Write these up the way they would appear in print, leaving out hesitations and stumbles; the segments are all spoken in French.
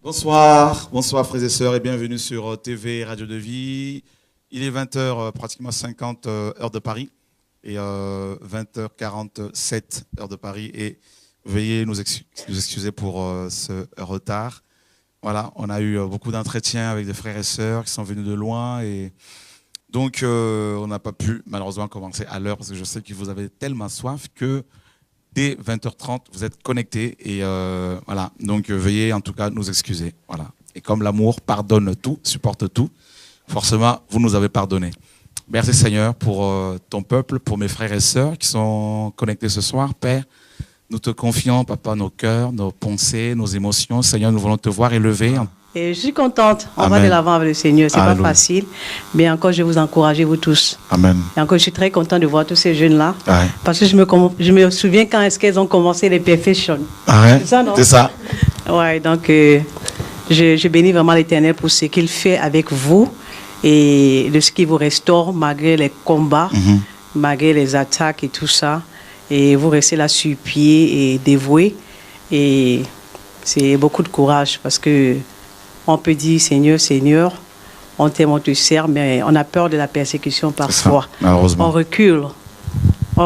Bonsoir, bonsoir frères et sœurs et bienvenue sur TV Radio de Vie. Il est 20h, pratiquement 50 heure de Paris et 20h47 heure de Paris. Et veuillez nous excuser pour ce retard. Voilà, on a eu beaucoup d'entretiens avec des frères et sœurs qui sont venus de loin et donc on n'a pas pu malheureusement commencer à l'heure parce que je sais que vous avez tellement soif que dès 20h30 vous êtes connectés et voilà, donc veuillez en tout cas nous excuser. Voilà. Et comme l'amour pardonne tout, supporte tout, forcément vous nous avez pardonné. Merci Seigneur pour ton peuple, pour mes frères et sœurs qui sont connectés ce soir, Père. Nous te confions, Papa, nos cœurs, nos pensées, nos émotions. Seigneur, nous voulons te voir élever. Et je suis contente. On Amen. va de l'avant avec le Seigneur. C'est pas Alléluia. facile. Mais encore, je vais vous encourager, vous tous. Amen. Et encore, je suis très contente de voir tous ces jeunes-là. Ouais. Parce que je me souviens quand est-ce qu'elles ont commencé les Perfection. Ouais. C'est ça, non? C'est ça. Ouais, donc, je bénis vraiment l'Éternel pour ce qu'il fait avec vous et de ce qui vous restaure malgré les combats, malgré les attaques et tout ça. Et vous restez là sur pied et dévoué. Et c'est beaucoup de courage parce que on peut dire Seigneur, Seigneur, on t'aime, on te sert, mais on a peur de la persécution parfois. Ça, malheureusement. On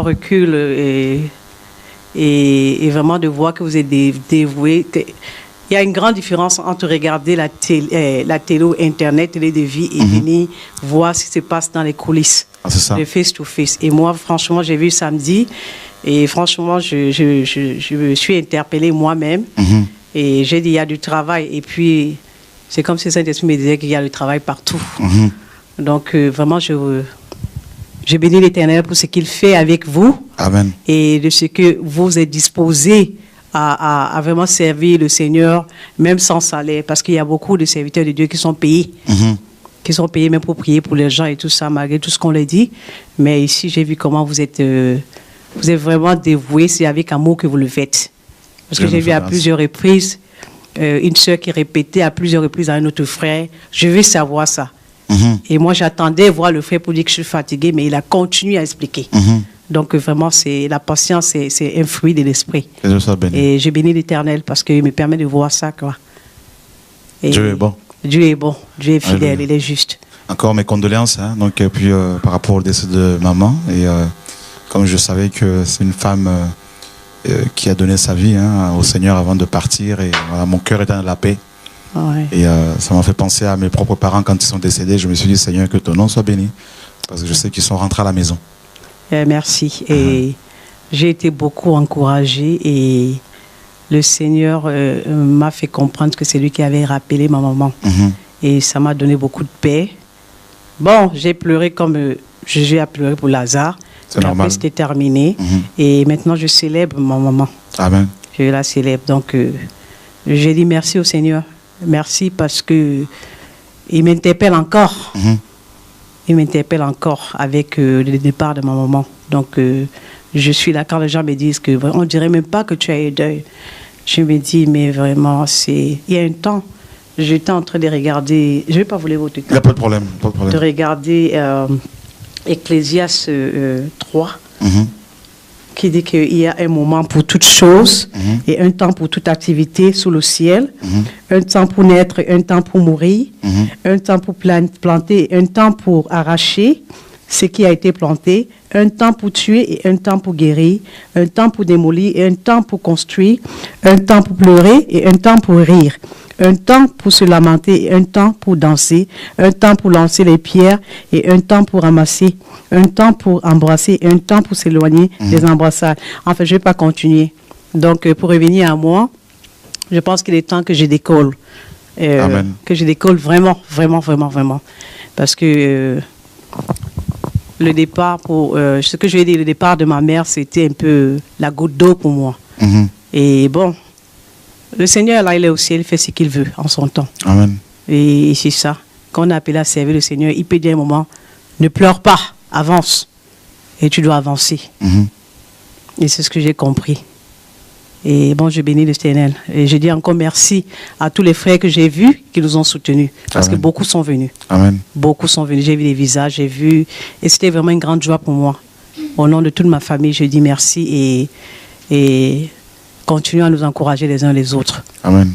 recule et vraiment de voir que vous êtes dévoué. Il y a une grande différence entre regarder la télé ou Internet, télé de vie et venir voir ce qui se passe dans les coulisses. Ah, c'est ça. De face to face. Et moi, franchement, j'ai vu samedi et franchement, je me suis interpellée moi-même et j'ai dit, il y a du travail. Et puis, c'est comme si Saint-Esprit me disait qu'il y a du travail partout. Donc, vraiment, je bénis l'Éternel pour ce qu'il fait avec vous. Amen. Et de ce que vous êtes disposés à vraiment servir le Seigneur, même sans salaire, parce qu'il y a beaucoup de serviteurs de Dieu qui sont payés. Qui sont payés même pour prier pour les gens et tout ça, malgré tout ce qu'on leur dit. Mais ici, j'ai vu comment vous êtes vraiment dévoués, c'est avec amour que vous le faites. Parce que j'ai vu à plusieurs reprises, une sœur qui répétait à plusieurs reprises à un autre frère, je veux savoir ça. Et moi, j'attendais voir le frère pour dire que je suis fatigué, mais il a continué à expliquer. Donc vraiment, la patience, c'est un fruit de l'esprit. Et je bénis l'Éternel parce qu'il me permet de voir ça, quoi. Et Dieu est bon. Dieu est bon, Dieu est fidèle, Alléluia. il est juste. Encore mes condoléances, hein. Donc, et puis par rapport au décès de maman, et comme je savais que c'est une femme qui a donné sa vie au Seigneur avant de partir, et voilà, mon cœur est dans la paix. Ouais. Et ça m'a fait penser à mes propres parents quand ils sont décédés. Je me suis dit, Seigneur, que ton nom soit béni, parce que je sais qu'ils sont rentrés à la maison. Merci. Et j'ai été beaucoup encouragée et le Seigneur m'a fait comprendre que c'est lui qui avait rappelé ma maman. Et ça m'a donné beaucoup de paix. Bon, j'ai pleuré comme Jésus a pleuré pour Lazare. C'est normal. Après, c'était terminé. Et maintenant, je célèbre ma maman. Amen. Je la célèbre. Donc, j'ai dit merci au Seigneur. Merci parce que il m'interpelle encore. Il m'interpelle encore avec le départ de ma maman. Donc, je suis là quand les gens me disent qu'on ne dirait même pas que tu as eu deuil. Je me dis, mais vraiment, il y a un temps, j'étais en train de regarder, je ne vais pas vous lire votre temps. Il n'y a pas de problème. Pas de problème. De regarder Ecclésiaste 3, qui dit qu'il y a un moment pour toute chose et un temps pour toute activité sous le ciel, un temps pour naître, un temps pour mourir, un temps pour planter, un temps pour arracher ce qui a été planté, un temps pour tuer et un temps pour guérir, un temps pour démolir et un temps pour construire, un temps pour pleurer et un temps pour rire, un temps pour se lamenter et un temps pour danser, un temps pour lancer les pierres et un temps pour ramasser, un temps pour embrasser et un temps pour s'éloigner des embrassades. Enfin, je ne vais pas continuer. Donc, pour revenir à moi, je pense qu'il est temps que je décolle. Amen. Que je décolle vraiment, vraiment, vraiment, vraiment. Parce que le départ, ce que je vais dire, le départ de ma mère, c'était un peu la goutte d'eau pour moi. Et bon, le Seigneur, là, il est au ciel, il fait ce qu'il veut en son temps. Amen. Et c'est ça. Quand on a appelé à servir le Seigneur, il peut dire un moment, ne pleure pas, avance. Et tu dois avancer. Et c'est ce que j'ai compris. Et bon, je bénis l'Éternel. Et je dis encore merci à tous les frères que j'ai vus qui nous ont soutenus. Parce que beaucoup sont venus. Amen. Beaucoup sont venus. J'ai vu les visages, j'ai vu. Et c'était vraiment une grande joie pour moi. Au nom de toute ma famille, je dis merci et continuons à nous encourager les uns les autres. Amen.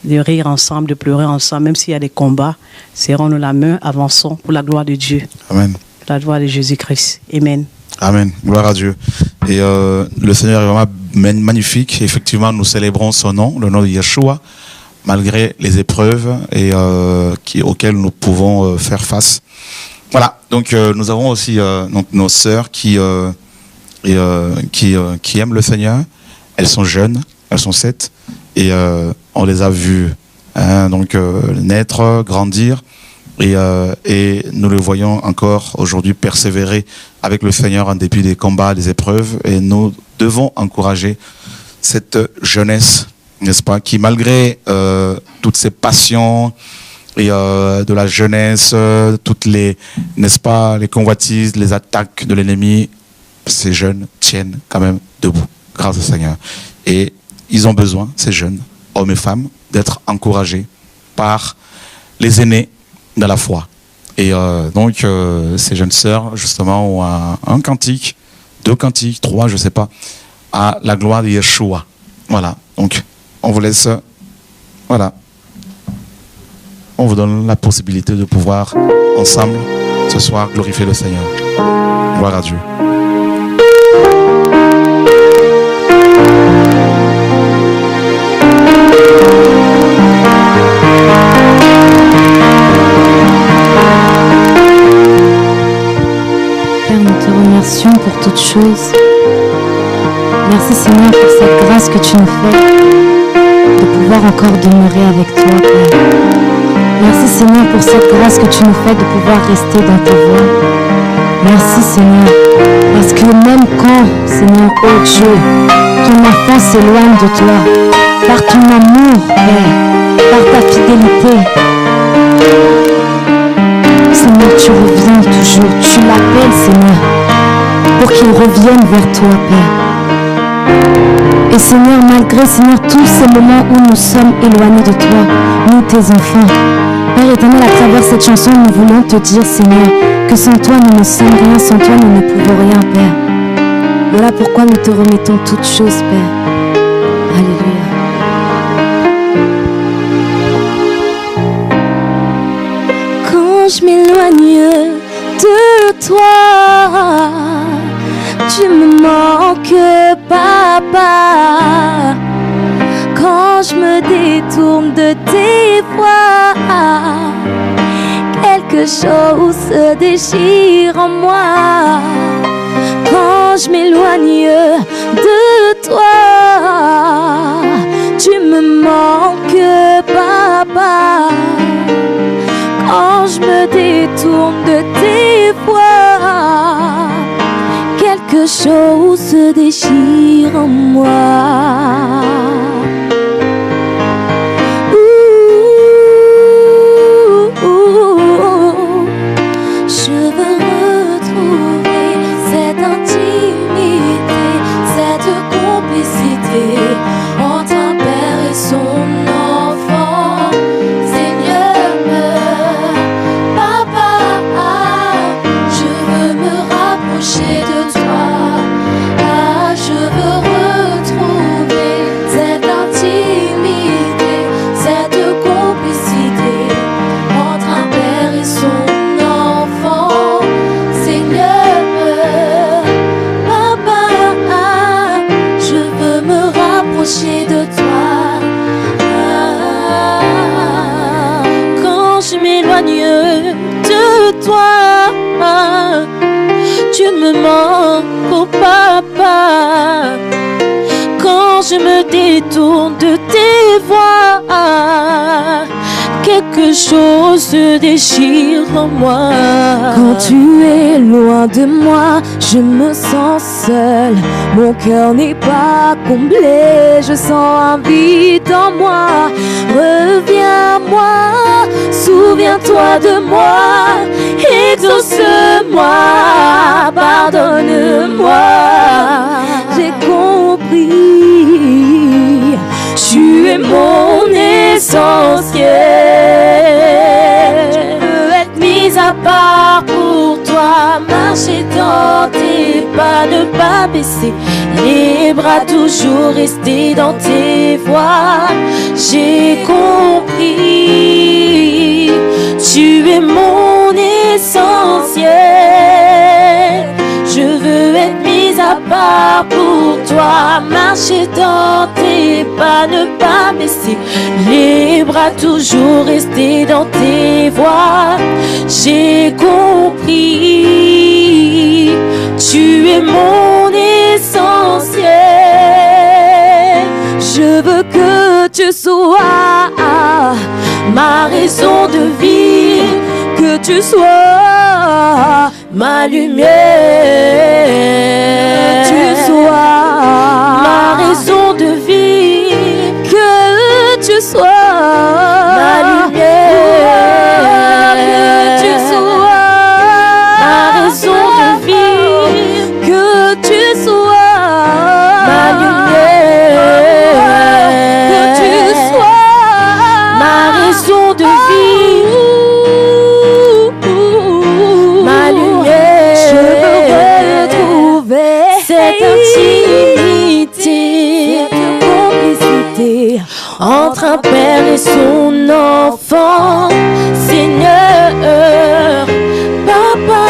de rire ensemble, de pleurer ensemble, même s'il y a des combats. Serrons-nous la main, avançons pour la gloire de Dieu. Amen. La gloire de Jésus-Christ. Amen. Amen. Gloire à Dieu. Et le Seigneur est vraiment magnifique. Effectivement, nous célébrons son nom, le nom de Yeshua, malgré les épreuves auxquelles nous pouvons faire face. Voilà. Donc, nous avons aussi donc, nos sœurs qui aiment le Seigneur. Elles sont jeunes, elles sont 7, et on les a vues naître, grandir, et nous le voyons encore aujourd'hui persévérer avec le Seigneur en dépit des combats, des épreuves, et nous devons encourager cette jeunesse, n'est-ce pas, qui malgré toutes ces passions et de la jeunesse, toutes les, n'est-ce pas, les convoitises, les attaques de l'ennemi, ces jeunes tiennent quand même debout, grâce au Seigneur. Et ils ont besoin, ces jeunes, hommes et femmes, d'être encouragés par les aînés de la foi. Et donc, ces jeunes sœurs, justement, ont un cantique, 2 cantiques, 3, je ne sais pas, à la gloire de Yeshua. Voilà. Donc, on vous laisse, voilà. On vous donne la possibilité de pouvoir, ensemble, ce soir, glorifier le Seigneur. Gloire à Dieu. Père, nous te remercions pour toutes choses. Merci Seigneur pour cette grâce que tu nous fais de pouvoir encore demeurer avec toi, Père. Merci Seigneur pour cette grâce que tu nous fais de pouvoir rester dans ta voie. Merci Seigneur, parce que même quand, Seigneur, oh Dieu, ton enfant s'éloigne de toi, par ton amour, Père, par ta fidélité, Seigneur, tu reviens toujours, tu l'appelles Seigneur, pour qu'il revienne vers toi, Père. Et Seigneur, malgré Seigneur tous ces moments où nous sommes éloignés de toi, nous tes enfants, Père éternel, à travers cette chanson, nous voulons te dire, Seigneur, que sans toi, nous ne sommes rien, sans toi, nous ne pouvons rien, Père. Voilà pourquoi nous te remettons toutes choses, Père. Alléluia. Quand je m'éloigne de toi, tu me manques, Papa. Quand je me détourne de tes voies, quelque chose se déchire en moi. Quand je m'éloigne de toi, tu me manques, Papa. Quand je me détourne de tes voies, quelque chose se déchire en moi. Entre un père et son enfant, Seigneur, Papa, je veux me rapprocher de toi. Je veux retrouver cette intimité, cette complicité entre un père et son enfant, Seigneur, Papa, je veux me rapprocher de toi. Quand je m'éloigne de toi, tu me manques, oh Papa. Quand je me détourne de tes voies, quelque chose se déchire en moi. Quand tu es loin de moi, je me sens seule. Mon cœur n'est pas comblé, je sens un vide en moi. Reviens-moi, souviens-toi de moi, exauce-moi, pardonne-moi. J'ai compris, tu es mon essentiel. Je veux être mise à à part pour toi, marcher dans tes pas, ne pas baisser les bras, toujours rester dans tes voies. J'ai compris, tu es mon essentiel. Je veux être mise à part pour toi, marcher dans tes pas, ne pas baisser les bras, toujours rester dans tes voies. J'ai compris, tu es mon essentiel. Je veux que tu sois ma raison de vivre, que tu sois ma lumière, que tu sois ma raison de vivre, que tu sois ma lumière, que tu sois ma raison de vivre, que tu sois ma lumière, que tu sois ma raison de vivre. Entre un père et son enfant, Seigneur, Papa,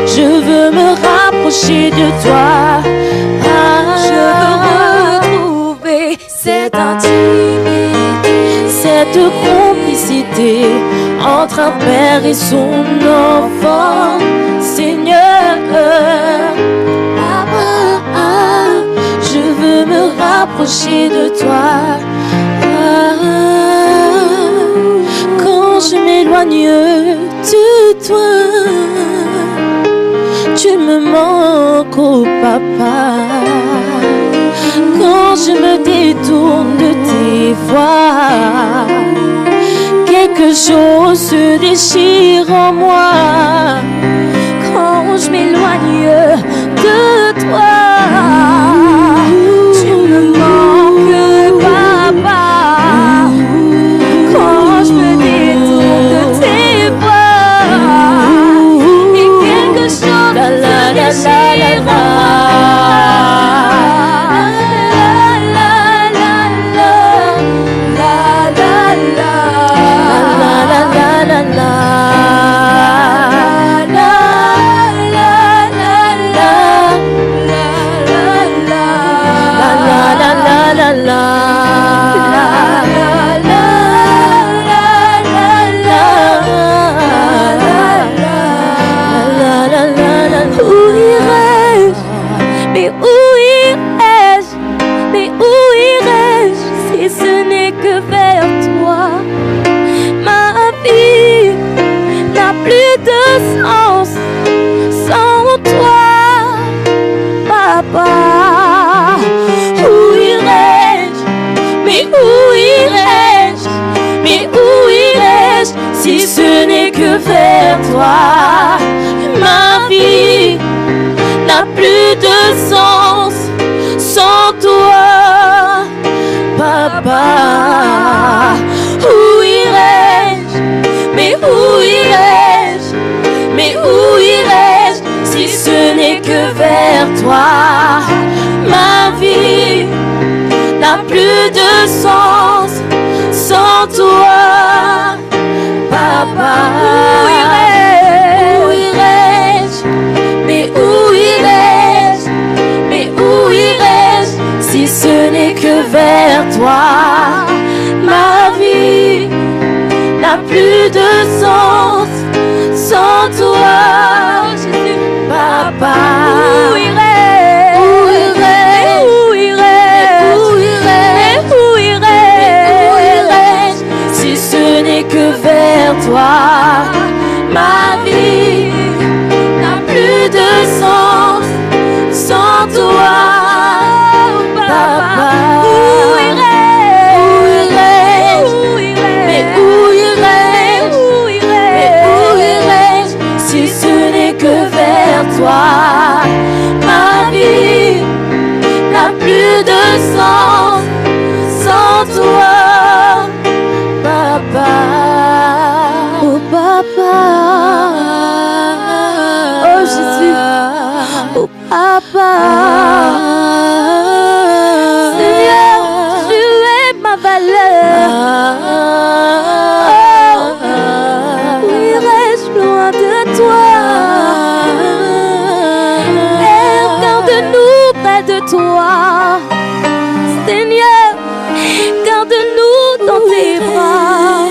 je veux me rapprocher de toi. Je veux retrouver cette intimité, cette complicité entre un père et son enfant, Seigneur, Papa, je veux me rapprocher de toi. Quand je m'éloigne de toi, tu me manques, oh papa. Quand je me détourne de tes voies, quelque chose se déchire en moi. Quand je m'éloigne de toi, tu me manques, papa. Quand je me détourne de tes voies, et quelque chose se déchire en moi. Si ce n'est que vers toi, ma vie n'a plus de sens sans toi, papa. Où irais-je? Mais où irais-je? Mais où irais-je si ce n'est que vers toi? Ma vie n'a plus de sens sans toi, papa. Où irais-je? Mais où irais-je? Mais où irais-je si ce n'est que vers toi? Ma vie n'a plus de sens sans toi, papa. Où irais-je? Où irais-je? Où irais-je? Où irais-je si ce n'est que vers toi? Ma vie n'a plus de sens sans toi, papa. Où irais-je? Mais où irais-je? Mais où irais-je si ce n'est que vers toi? Ma vie n'a plus de sens sans toi, papa. Oh, papa. pas. Seigneur, tu es ma valeur. Où irais-je loin de toi? Père, garde-nous près de toi. Seigneur, garde-nous dans tes bras.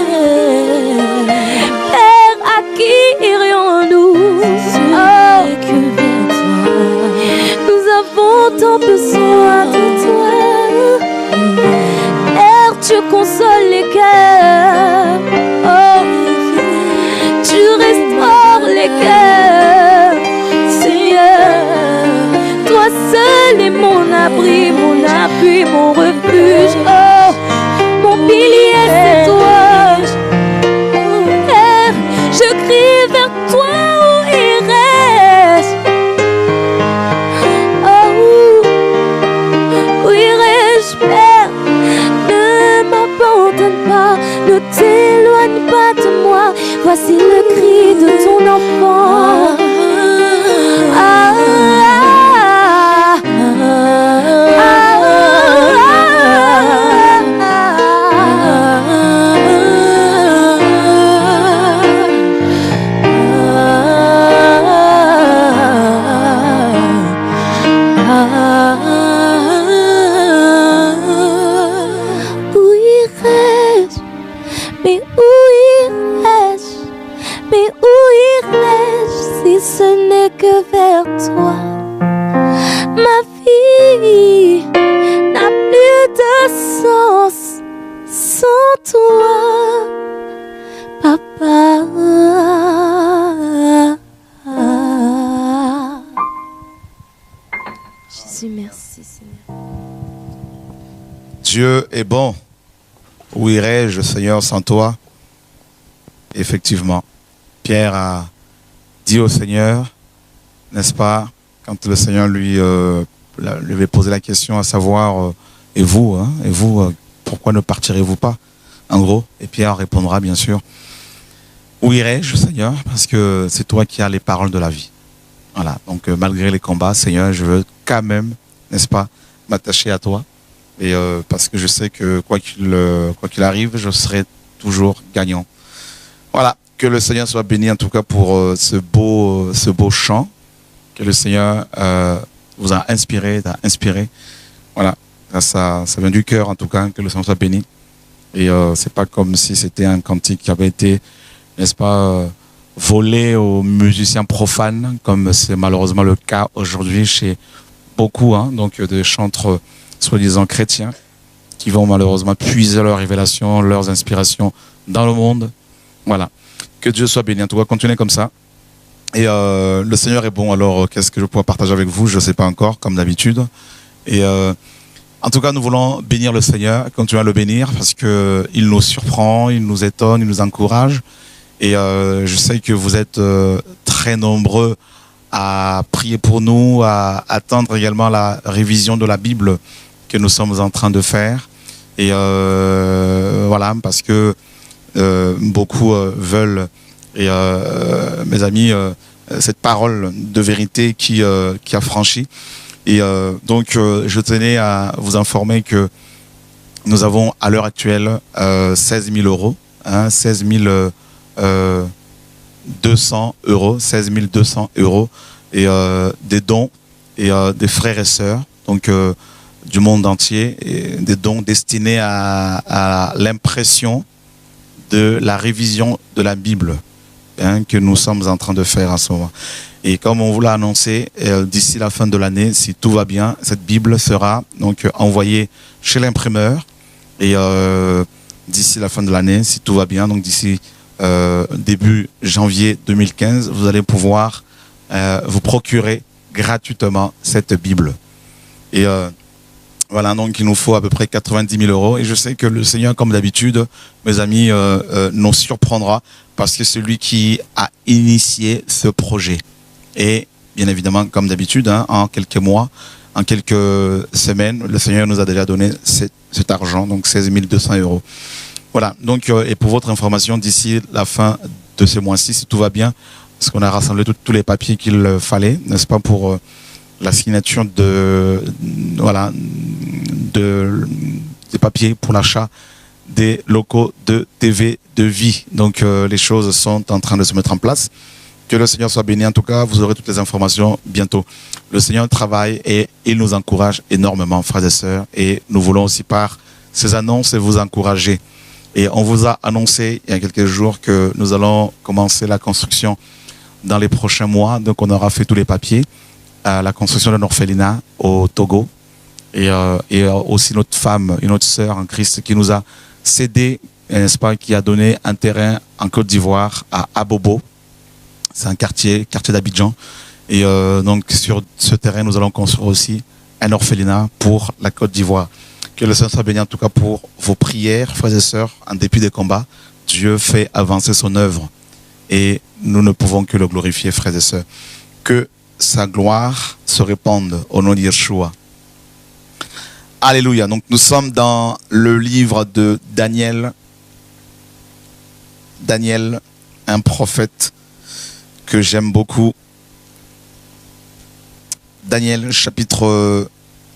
Père, à qui irions-nous? Nous avons tant besoin de toi. Père, tu consoles les cœurs. Oh, tu restaures les cœurs. Seigneur, toi seul est mon abri, mon appui, mon refuge. Oh, mon pilier, c'est toi. Père, je crie vers toi. Ne t'éloigne pas de moi, voici le cri de ton enfant. Ce n'est que vers toi. Ma vie n'a plus de sens sans toi, Papa. Jésus, merci Seigneur. Dieu est bon. Où irais-je, Seigneur, sans toi? Effectivement, Pierre a dit au Seigneur, n'est-ce pas, quand le Seigneur lui avait posé la question à savoir, et vous, pourquoi ne partirez-vous pas, en gros? Et Pierre répondra bien sûr, où irai-je, Seigneur, parce que c'est toi qui as les paroles de la vie. Voilà, donc malgré les combats, Seigneur, je veux quand même, n'est-ce pas, m'attacher à toi, et parce que je sais que quoi qu'il arrive, je serai toujours gagnant. Voilà. Que le Seigneur soit béni en tout cas pour ce beau chant que le Seigneur vous a inspiré, Voilà, ça vient du cœur en tout cas, que le Seigneur soit béni. Et c'est pas comme si c'était un cantique qui avait été, n'est-ce pas, volé aux musiciens profanes, comme c'est malheureusement le cas aujourd'hui chez beaucoup, donc de chantres soi-disant chrétiens qui vont malheureusement puiser leurs révélations, leurs inspirations dans le monde. Voilà. Que Dieu soit béni. En tout cas, continuez comme ça. Et le Seigneur est bon. Alors, qu'est-ce que je pourrais partager avec vous? Je ne sais pas encore, comme d'habitude. Et en tout cas, nous voulons bénir le Seigneur, continuer à le bénir, parce que il nous surprend, il nous étonne, il nous encourage. Et je sais que vous êtes très nombreux à prier pour nous, à attendre également la révision de la Bible que nous sommes en train de faire. Et voilà, parce que beaucoup veulent, et mes amis, cette parole de vérité qui affranchit. Et donc je tenais à vous informer que nous avons à l'heure actuelle 16 000 euros, 16 200 euros, 16 200 euros, et des dons et des frères et sœurs, donc du monde entier, et des dons destinés à l'impression de la révision de la Bible que nous sommes en train de faire en ce moment. Et comme on vous l'a annoncé, d'ici la fin de l'année, si tout va bien, cette Bible sera donc envoyée chez l'imprimeur. Et d'ici la fin de l'année, si tout va bien, donc d'ici début janvier 2015, vous allez pouvoir vous procurer gratuitement cette Bible. Et voilà, donc il nous faut à peu près 90 000 euros. Et je sais que le Seigneur, comme d'habitude, mes amis, nous surprendra, parce que c'est lui qui a initié ce projet. Et bien évidemment, comme d'habitude, en quelques mois, en quelques semaines, le Seigneur nous a déjà donné cet argent, donc 16 200 euros. Voilà, donc, et pour votre information, d'ici la fin de ce mois-ci, si tout va bien, parce qu'on a rassemblé tous les papiers qu'il fallait, n'est-ce pas, pour la signature des papiers pour l'achat des locaux de TV de vie. Donc les choses sont en train de se mettre en place. Que le Seigneur soit béni. En tout cas, vous aurez toutes les informations bientôt. Le Seigneur travaille et il nous encourage énormément, frères et sœurs. Et nous voulons aussi par ces annonces vous encourager. Et on vous a annoncé il y a quelques jours que nous allons commencer la construction dans les prochains mois. Donc on aura fait tous les papiers. La construction d'un orphelinat au Togo. Et aussi notre femme, une autre sœur en Christ qui nous a cédé, n'est-ce pas, qui a donné un terrain en Côte d'Ivoire à Abobo. C'est un quartier d'Abidjan. Et donc sur ce terrain, nous allons construire aussi un orphelinat pour la Côte d'Ivoire. Que le Seigneur soit béni en tout cas pour vos prières, frères et sœurs, en dépit des combats. Dieu fait avancer son œuvre et nous ne pouvons que le glorifier, frères et sœurs. Que sa gloire se répande au nom de Yeshua. Alléluia. Donc nous sommes dans le livre de Daniel. Daniel, un prophète que j'aime beaucoup. Daniel, chapitre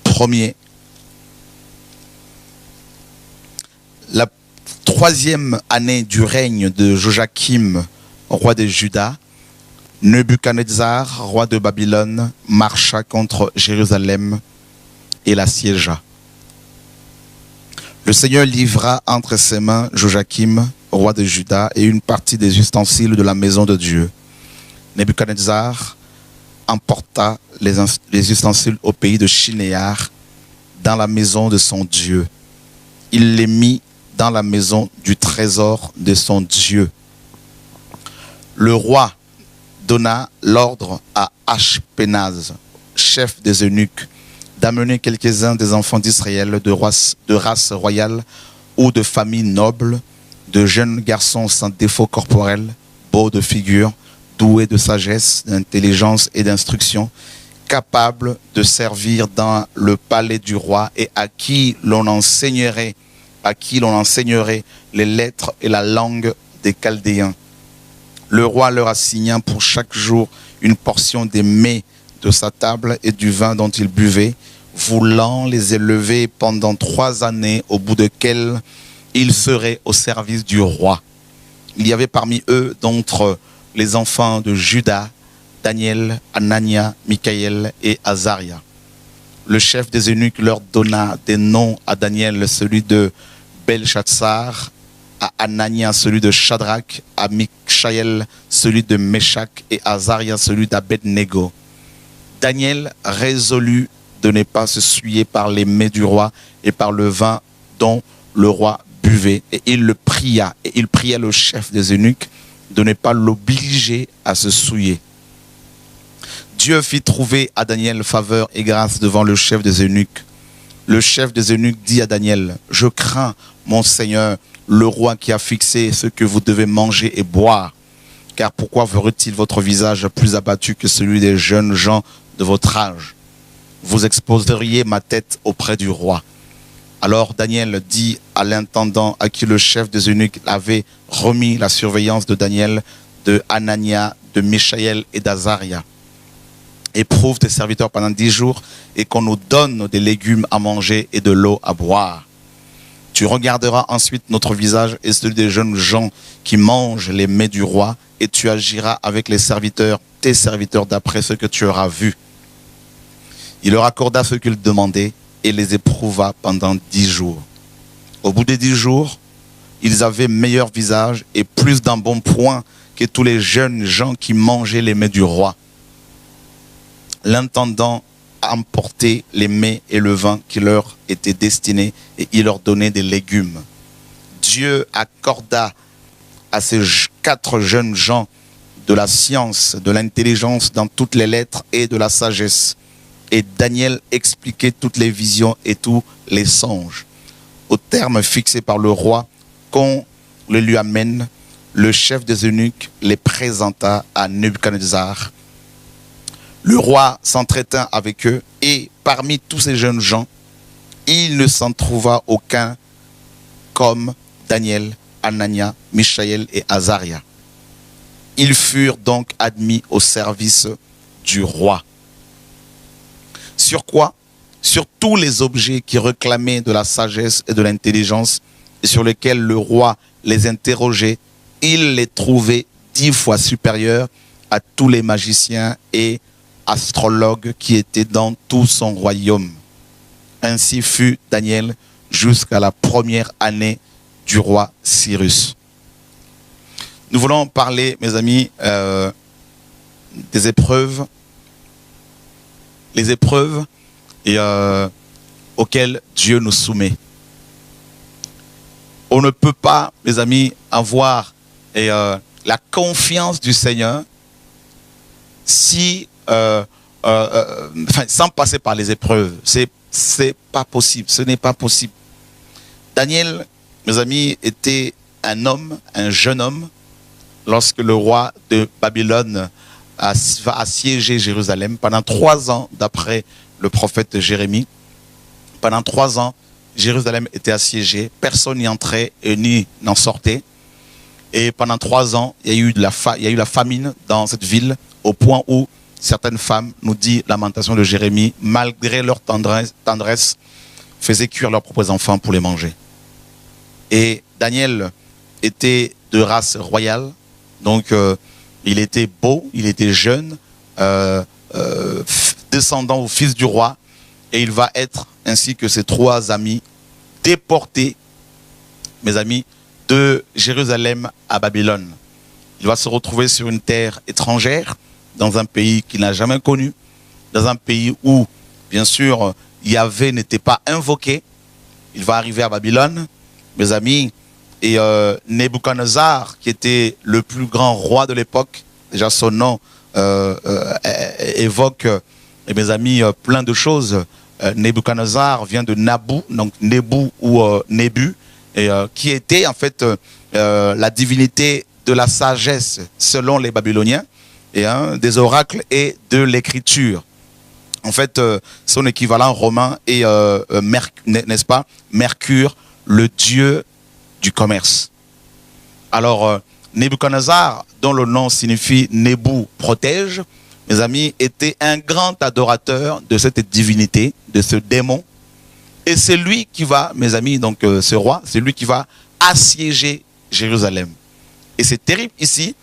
1er. La 3e année du règne de Joachim, roi de Juda, Nebuchadnezzar, roi de Babylone, marcha contre Jérusalem et l'assiégea. Le Seigneur livra entre ses mains Joachim, roi de Juda, et une partie des ustensiles de la maison de Dieu. Nebuchadnezzar emporta les ustensiles au pays de Shinéar, dans la maison de son Dieu. Il les mit dans la maison du trésor de son Dieu. Le roi donna l'ordre à Ashpenaz, chef des eunuques, d'amener quelques-uns des enfants d'Israël de race royale ou de famille noble, de jeunes garçons sans défaut corporel, beaux de figure, doués de sagesse, d'intelligence et d'instruction, capables de servir dans le palais du roi et à qui l'on enseignerait les lettres et la langue des Chaldéens. Le roi leur assigna pour chaque jour une portion des mets de sa table et du vin dont ils buvaient, voulant les élever pendant 3 années, au bout desquelles ils seraient au service du roi. Il y avait parmi eux, d'entre les enfants de Juda, Daniel, Anania, Michaël et Azaria. Le chef des eunuques leur donna des noms: à Daniel celui de Belshazzar, à Anania celui de Shadrach, à Michaël celui de Meshach et à Azaria celui d'Abednego. Daniel résolut de ne pas se souiller par les mets du roi et par le vin dont le roi buvait. Et il pria le chef des eunuques de ne pas l'obliger à se souiller. Dieu fit trouver à Daniel faveur et grâce devant le chef des eunuques. Le chef des eunuques dit à Daniel: je crains mon Seigneur, le roi qui a fixé ce que vous devez manger et boire. Car pourquoi verrait-il votre visage plus abattu que celui des jeunes gens de votre âge? Vous exposeriez ma tête auprès du roi. Alors Daniel dit à l'intendant à qui le chef des eunuques avait remis la surveillance de Daniel, de Anania, de Michaël et d'Azaria: éprouve tes serviteurs pendant 10 jours et qu'on nous donne des légumes à manger et de l'eau à boire. Tu regarderas ensuite notre visage et celui des jeunes gens qui mangent les mets du roi, et tu agiras avec les serviteurs, tes serviteurs, d'après ce que tu auras vu. Il leur accorda ce qu'ils demandaient et les éprouva pendant 10 jours. Au bout des 10 jours, ils avaient meilleur visage et plus d'embonpoint que tous les jeunes gens qui mangeaient les mets du roi. L'intendant emportait les mets et le vin qui leur étaient destinés et il leur donnait des légumes. Dieu accorda à ces 4 jeunes gens de la science, de l'intelligence dans toutes les lettres et de la sagesse. Et Daniel expliquait toutes les visions et tous les songes. Au terme fixé par le roi, qu'on le lui amène, le chef des eunuques les présenta à Nebuchadnezzar. Le roi s'entretint avec eux et parmi tous ces jeunes gens, il ne s'en trouva aucun comme Daniel, Anania, Michaël et Azaria. Ils furent donc admis au service du roi. Sur quoi? Sur tous les objets qui réclamaient de la sagesse et de l'intelligence et sur lesquels le roi les interrogeait. Il les trouvait 10 fois supérieurs à tous les magiciens et astrologues qui étaient dans tout son royaume. Ainsi fut Daniel jusqu'à la première année du roi Cyrus. Nous voulons parler, mes amis, des épreuves, les épreuves auxquelles Dieu nous soumet. On ne peut pas, mes amis, avoir la confiance du Seigneur si, sans passer par les épreuves. C'est pas possible, ce n'est pas possible. Daniel, mes amis, était un homme, un jeune homme, lorsque le roi de Babylone va assiéger Jérusalem pendant 3 ans, d'après le prophète Jérémie. Pendant 3 ans, Jérusalem était assiégée, personne n'y entrait et ni n'en sortait. Et pendant 3 ans, il y a eu la famine dans cette ville, au point où certaines femmes, nous dit Lamentation de Jérémie, malgré leur tendresse, faisaient cuire leurs propres enfants pour les manger. Et Daniel était de race royale, donc il était beau, il était jeune, descendant au fils du roi, et il va être, ainsi que ses 3 amis, déportés, mes amis, de Jérusalem à Babylone. Il va se retrouver sur une terre étrangère, dans un pays qu'il n'a jamais connu, dans un pays où, bien sûr, Yahvé n'était pas invoqué. Il va arriver à Babylone, mes amis, et Nebuchadnezzar, qui était le plus grand roi de l'époque, déjà son nom évoque, mes amis, plein de choses. Nebuchadnezzar vient de Nabu, donc Nebu ou Nébu, et qui était en fait la divinité de la sagesse selon les Babyloniens, et des oracles et de l'écriture. En fait, son équivalent romain est, n'est-ce pas, Mercure, le dieu du commerce. Alors, Nebuchadnezzar, dont le nom signifie Nebu protège, mes amis, était un grand adorateur de cette divinité, de ce démon. Et c'est lui qui va, mes amis, donc ce roi, c'est lui qui va assiéger Jérusalem. Et c'est terrible ici.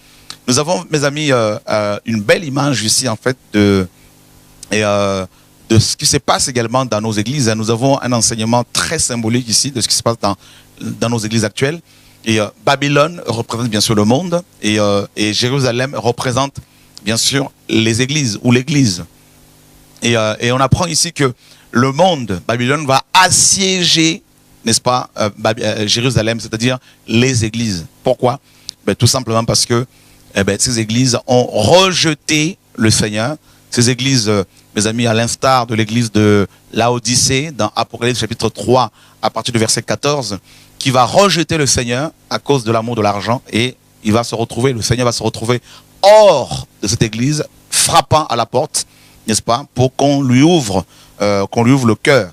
Nous avons, mes amis, une belle image ici, en fait, de ce qui se passe également dans nos églises. Nous avons un enseignement très symbolique ici de ce qui se passe dans nos églises actuelles. Et Babylone représente bien sûr le monde, et Jérusalem représente bien sûr les églises ou l'église. Et on apprend ici que le monde, Babylone, va assiéger, n'est-ce pas, Jérusalem, c'est-à-dire les églises. Pourquoi? Tout simplement parce que ces églises ont rejeté le Seigneur. Ces églises, mes amis, à l'instar de l'église de Laodicée, dans Apocalypse chapitre 3, à partir du verset 14, qui va rejeter le Seigneur à cause de l'amour de l'argent, et il va se retrouver, le Seigneur va se retrouver hors de cette église, frappant à la porte, n'est-ce pas, pour qu'on lui ouvre le cœur,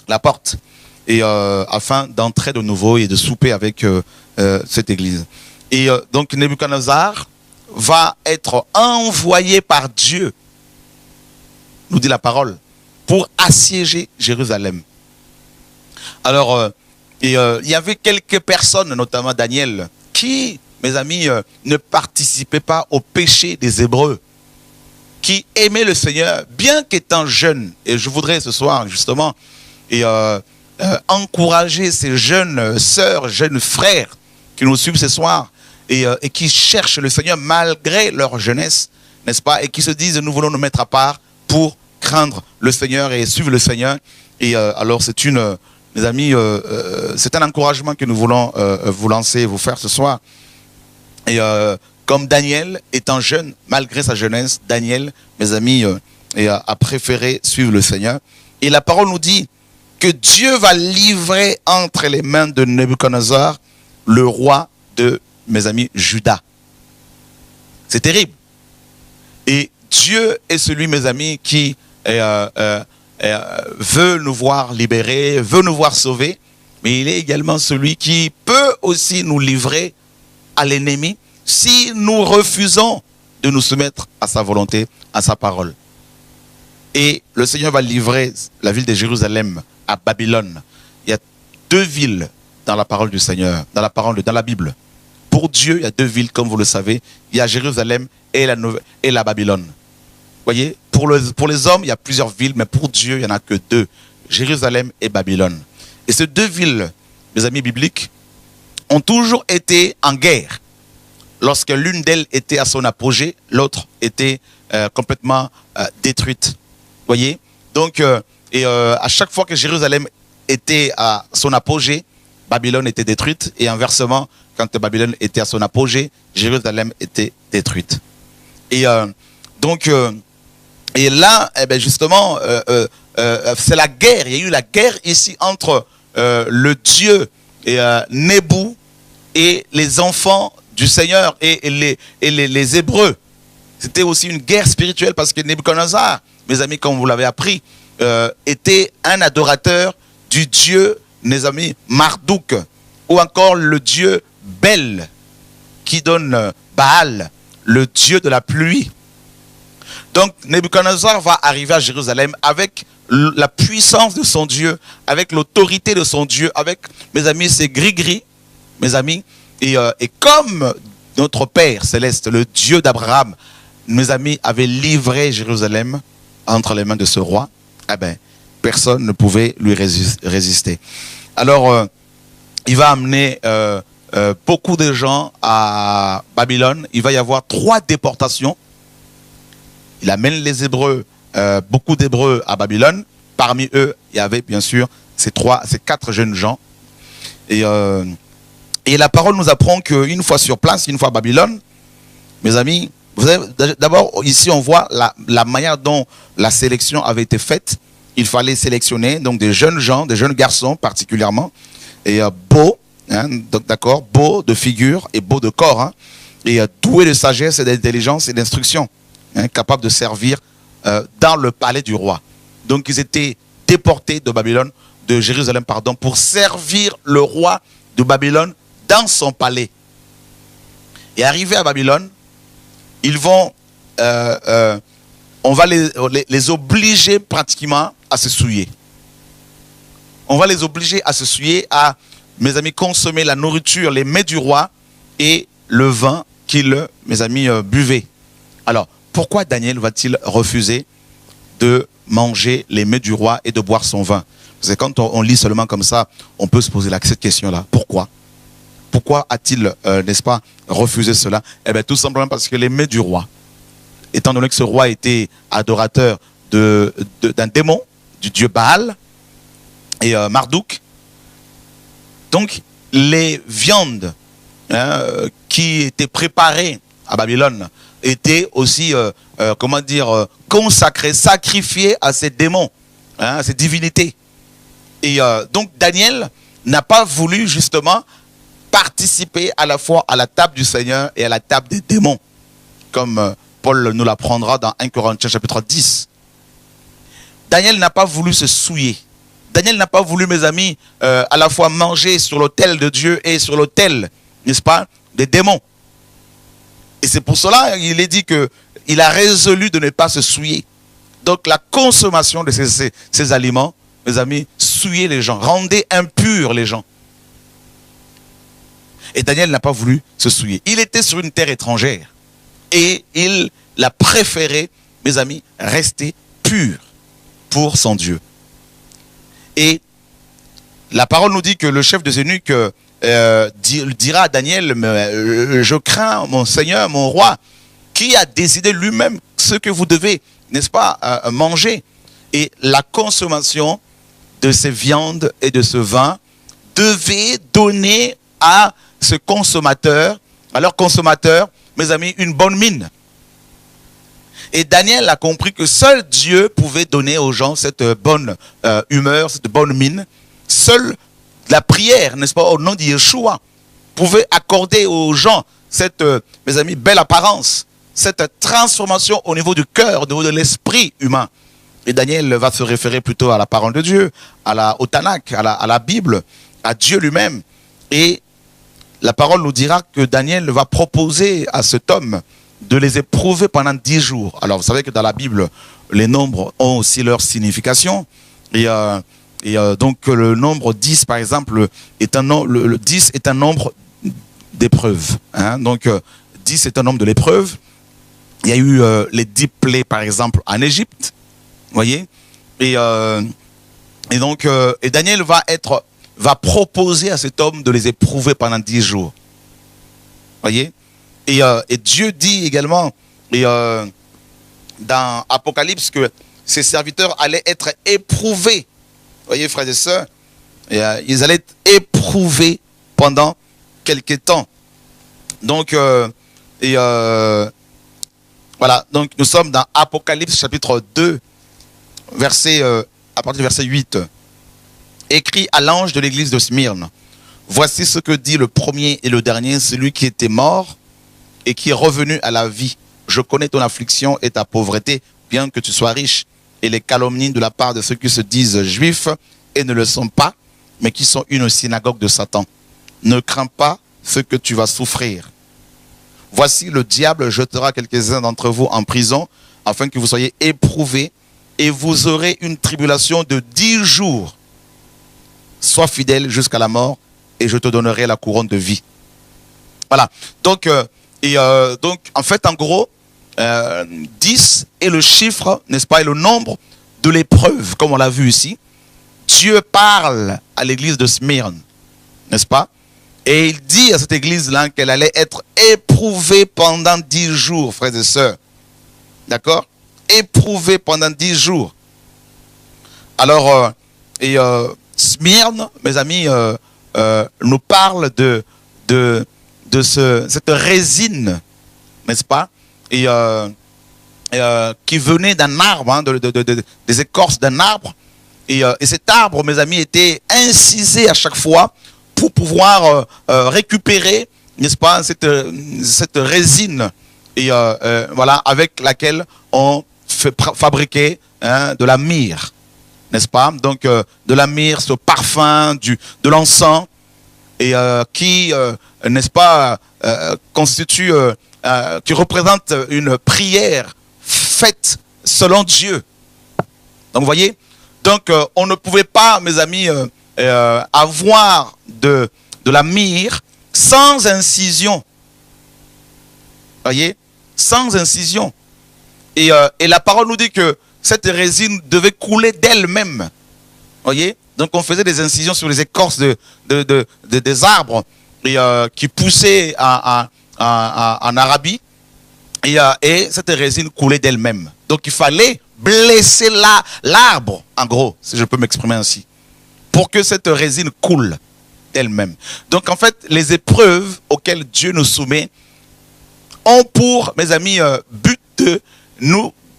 la porte, et afin d'entrer de nouveau et de souper avec cette église. Et donc Nebuchadnezzar va être envoyé par Dieu, nous dit la parole, pour assiéger Jérusalem. Alors, il y avait quelques personnes, notamment Daniel, qui, mes amis, ne participaient pas au péché des Hébreux, qui aimaient le Seigneur, bien qu'étant jeunes. Et je voudrais ce soir, justement, encourager ces jeunes sœurs, jeunes frères qui nous suivent ce soir, et qui cherchent le Seigneur malgré leur jeunesse, n'est-ce pas, et qui se disent, nous voulons nous mettre à part pour craindre le Seigneur et suivre le Seigneur. Et alors c'est mes amis, c'est un encouragement que nous voulons vous lancer, vous faire ce soir. Et comme Daniel, étant jeune, malgré sa jeunesse, Daniel, mes amis, a préféré suivre le Seigneur. Et la parole nous dit que Dieu va livrer entre les mains de Nebuchadnezzar le roi de, mes amis, Juda. C'est terrible. Et Dieu est celui, mes amis, qui veut nous voir libérés, veut nous voir sauvés, mais il est également celui qui peut aussi nous livrer à l'ennemi si nous refusons de nous soumettre à sa volonté, à sa parole. et le Seigneur va livrer la ville de Jérusalem à Babylone. Il y a 2 villes dans la parole du Seigneur, dans la Bible. Pour Dieu, il y a 2 villes, comme vous le savez. Il y a Jérusalem et la Babylone. Vous voyez, pour les hommes, il y a plusieurs villes, mais pour Dieu, il n'y en a que 2. Jérusalem et Babylone. Et ces 2 villes, mes amis bibliques, ont toujours été en guerre. Lorsque l'une d'elles était à son apogée, l'autre était complètement détruite. Vous voyez? Donc, à chaque fois que Jérusalem était à son apogée, Babylone était détruite. Et inversement, quand Babylone était à son apogée, Jérusalem était détruite. Et et là, eh bien justement, c'est la guerre. Il y a eu la guerre ici entre le Dieu Nébou et les enfants du Seigneur et les Hébreux. C'était aussi une guerre spirituelle parce que Nebuchadnezzar, mes amis, comme vous l'avez appris, était un adorateur du Dieu, mes amis, Marduk, ou encore le Dieu Bel, qui donne Baal, le Dieu de la pluie. Donc Nebuchadnezzar va arriver à Jérusalem avec la puissance de son Dieu, avec l'autorité de son Dieu, avec, mes amis, ses gris-gris, mes amis, et comme notre Père Céleste, le Dieu d'Abraham, mes amis, avait livré Jérusalem entre les mains de ce roi, eh bien, personne ne pouvait lui résister. Alors, il va amener beaucoup de gens à Babylone. Il va y avoir 3 déportations. Il amène les Hébreux, beaucoup d'Hébreux à Babylone. Parmi eux, il y avait bien sûr ces 4 jeunes gens. Et la parole nous apprend qu'une fois sur place, une fois à Babylone, mes amis, vous savez, d'abord ici on voit la manière dont la sélection avait été faite. Il fallait sélectionner donc des jeunes gens, des jeunes garçons particulièrement, et beaux, hein, d'accord, beaux de figure et beaux de corps, hein, et doués de sagesse et d'intelligence et d'instruction, hein, capables de servir dans le palais du roi. Donc ils étaient déportés de Babylone, de Jérusalem, pardon, pour servir le roi de Babylone dans son palais. Et arrivés à Babylone, ils vont, on va les obliger pratiquement à se souiller. On va les obliger à se souiller, à, mes amis, consommer la nourriture, les mets du roi et le vin qu'ils, mes amis, buvaient. Alors, pourquoi Daniel va-t-il refuser de manger les mets du roi et de boire son vin? Parce que quand on lit seulement comme ça, on peut se poser cette question-là. Pourquoi? Pourquoi a-t-il, n'est-ce pas, refusé cela? Eh bien, tout simplement parce que les mets du roi, étant donné que ce roi était adorateur d'un démon, du dieu Baal et Marduk, donc les viandes qui étaient préparées à Babylone étaient aussi, comment dire, consacrées, sacrifiées à ces démons, hein, à ces divinités. Et donc Daniel n'a pas voulu justement participer à la fois à la table du Seigneur et à la table des démons, comme Paul nous l'apprendra dans 1 Corinthiens chapitre 10. Daniel n'a pas voulu se souiller. Daniel n'a pas voulu, mes amis, à la fois manger sur l'autel de Dieu et sur l'autel, n'est-ce pas, des démons. Et c'est pour cela qu'il est dit qu'il a résolu de ne pas se souiller. Donc la consommation de ces aliments, mes amis, souillait les gens, rendait impurs les gens. Et Daniel n'a pas voulu se souiller. Il était sur une terre étrangère. Et il a préféré, mes amis, rester pur pour son Dieu. Et la parole nous dit que le chef des eunuques dira à Daniel, je crains mon Seigneur, mon roi, qui a décidé lui-même ce que vous devez, n'est-ce pas, manger. Et la consommation de ces viandes et de ce vin devait donner à ce consommateur, à leur consommateur, mes amis, une bonne mine. Et Daniel a compris que seul Dieu pouvait donner aux gens cette bonne humeur, cette bonne mine. Seule la prière, n'est-ce pas, au nom de Yeshua, pouvait accorder aux gens cette, mes amis, belle apparence, cette transformation au niveau du cœur, au niveau de l'esprit humain. Et Daniel va se référer plutôt à la parole de Dieu, au Tanakh, à la Bible, à Dieu lui-même. Et la parole nous dira que Daniel va proposer à cet homme de les éprouver pendant 10 jours. Alors vous savez que dans la Bible, les nombres ont aussi leur signification. Et donc le nombre 10, par exemple, est le 10 est un nombre d'épreuves. Hein. Donc 10 est un nombre de l'épreuve. Il y a eu les 10 plaies, par exemple, en Égypte. Vous voyez? Et donc Daniel va proposer à cet homme de les éprouver pendant 10 jours. Vous voyez? Et Dieu dit également dans Apocalypse que ses serviteurs allaient être éprouvés. Vous voyez, frères et sœurs? Ils allaient être éprouvés pendant quelque temps. Donc, voilà, donc nous sommes dans Apocalypse chapitre 2, à partir du verset 8. Écrit à l'ange de l'église de Smyrne. Voici ce que dit le premier et le dernier, celui qui était mort et qui est revenu à la vie. Je connais ton affliction et ta pauvreté, bien que tu sois riche, et les calomnies de la part de ceux qui se disent juifs et ne le sont pas, mais qui sont une synagogue de Satan. Ne crains pas ce que tu vas souffrir. Voici, le diable jetera quelques-uns d'entre vous en prison, afin que vous soyez éprouvés, et vous aurez une tribulation de 10 jours. Sois fidèle jusqu'à la mort, et je te donnerai la couronne de vie. Voilà. Donc, en fait, en gros, 10 est le chiffre, n'est-ce pas, et le nombre de l'épreuve, comme on l'a vu ici. Dieu parle à l'église de Smyrne, n'est-ce pas? Et il dit à cette église-là qu'elle allait être éprouvée pendant 10 jours, frères et sœurs. D'accord? Éprouvée pendant 10 jours. Alors, Smyrne, mes amis, nous parle de cette résine, n'est-ce pas? Et qui venait d'un arbre, hein, des écorces d'un arbre. Et cet arbre, mes amis, était incisé à chaque fois pour pouvoir récupérer, n'est-ce pas, cette résine, et voilà, avec laquelle on fabriquait, hein, de la myrrhe, n'est-ce pas? Donc de la myrrhe, ce parfum, de l'encens, et qui, n'est-ce pas, constitue, qui représente une prière faite selon Dieu. Donc vous voyez, donc on ne pouvait pas, mes amis, avoir de la myrrhe sans incision. Voyez, sans incision. Et la parole nous dit que cette résine devait couler d'elle-même. Voyez, donc on faisait des incisions sur les écorces des arbres qui poussaient en Arabie, et cette résine coulait d'elle-même. Donc il fallait blesser l'arbre, en gros, si je peux m'exprimer ainsi, pour que cette résine coule d'elle-même. Donc en fait, les épreuves auxquelles Dieu nous soumet ont pour, mes amis, but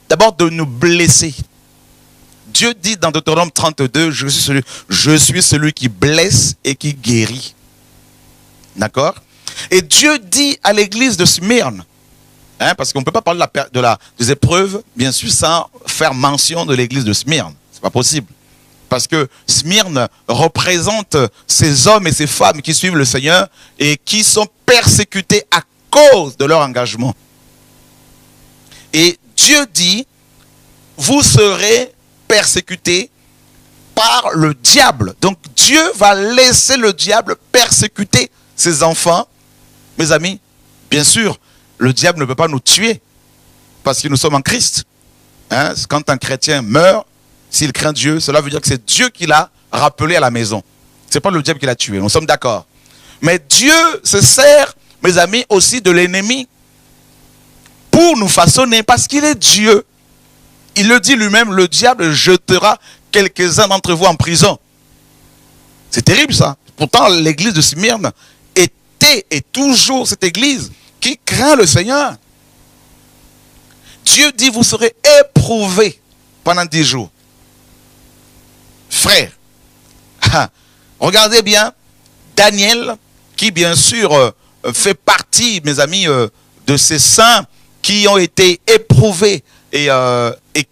d'abord de nous blesser. Dieu dit dans Deutéronome 32, je suis celui qui blesse et qui guérit. D'accord? Et Dieu dit à l'église de Smyrne, hein, parce qu'on ne peut pas parler des épreuves, bien sûr, sans faire mention de l'église de Smyrne. Ce n'est pas possible. Parce que Smyrne représente ces hommes et ces femmes qui suivent le Seigneur et qui sont persécutés à cause de leur engagement. Et Dieu dit, vous serez persécutés par le diable. Donc Dieu va laisser le diable persécuter ses enfants. Mes amis, bien sûr, le diable ne peut pas nous tuer parce que nous sommes en Christ. Hein? Quand un chrétien meurt, s'il craint Dieu, cela veut dire que c'est Dieu qui l'a rappelé à la maison. Ce n'est pas le diable qui l'a tué, nous sommes d'accord. Mais Dieu se sert, mes amis, aussi de l'ennemi pour nous façonner, parce qu'il est Dieu. Il le dit lui-même, le diable jetera quelques-uns d'entre vous en prison. C'est terrible ça. Pourtant, l'église de Smyrne était et toujours cette église qui craint le Seigneur. Dieu dit, vous serez éprouvés pendant 10 jours. Frère, regardez bien, Daniel, qui bien sûr fait partie, mes amis, de ces saints qui ont été éprouvés et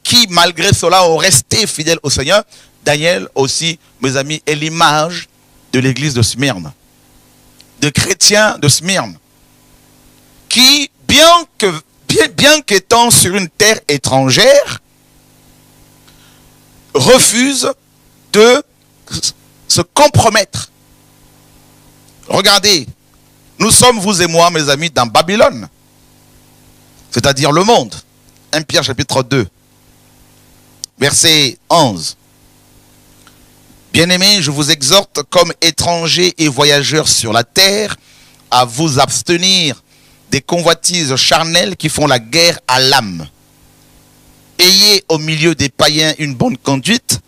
qui, malgré cela, ont resté fidèles au Seigneur. Daniel aussi, mes amis, est l'image de l'église de Smyrne, de chrétiens de Smyrne, qui, bien qu'étant sur une terre étrangère, refuse de se compromettre. Regardez, nous sommes, vous et moi, mes amis, dans Babylone, c'est-à-dire le monde. 1 Pierre chapitre 2, verset 11. Bien-aimés, je vous exhorte comme étrangers et voyageurs sur la terre à vous abstenir des convoitises charnelles qui font la guerre à l'âme. Ayez au milieu des païens une bonne conduite,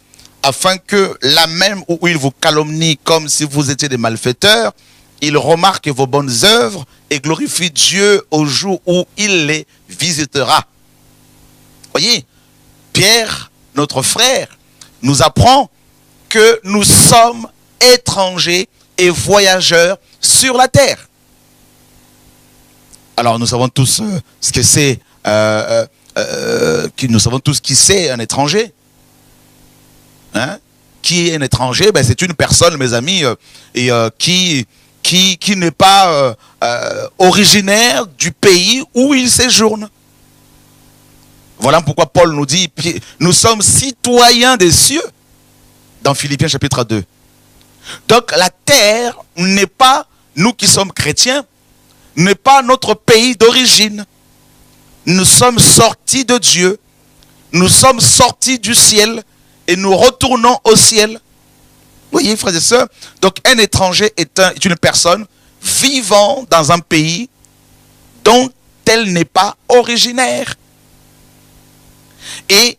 afin que là même où ils vous calomnient comme si vous étiez des malfaiteurs, ils remarquent vos bonnes œuvres et glorifient Dieu au jour où il les visitera. Voyez, Pierre, notre frère, nous apprend que nous sommes étrangers et voyageurs sur la terre. Alors nous savons tous ce que c'est, nous savons tous qui c'est un étranger. Hein? Qui est un étranger? Ben, c'est une personne, mes amis, qui n'est pas originaire du pays où il séjourne. Voilà pourquoi Paul nous dit, nous sommes citoyens des cieux, dans Philippiens chapitre 2. Donc la terre n'est pas, nous qui sommes chrétiens, n'est pas notre pays d'origine. Nous sommes sortis de Dieu, nous sommes sortis du ciel et nous retournons au ciel. Vous voyez, frères et sœurs, donc un étranger est une personne vivant dans un pays dont elle n'est pas originaire. Et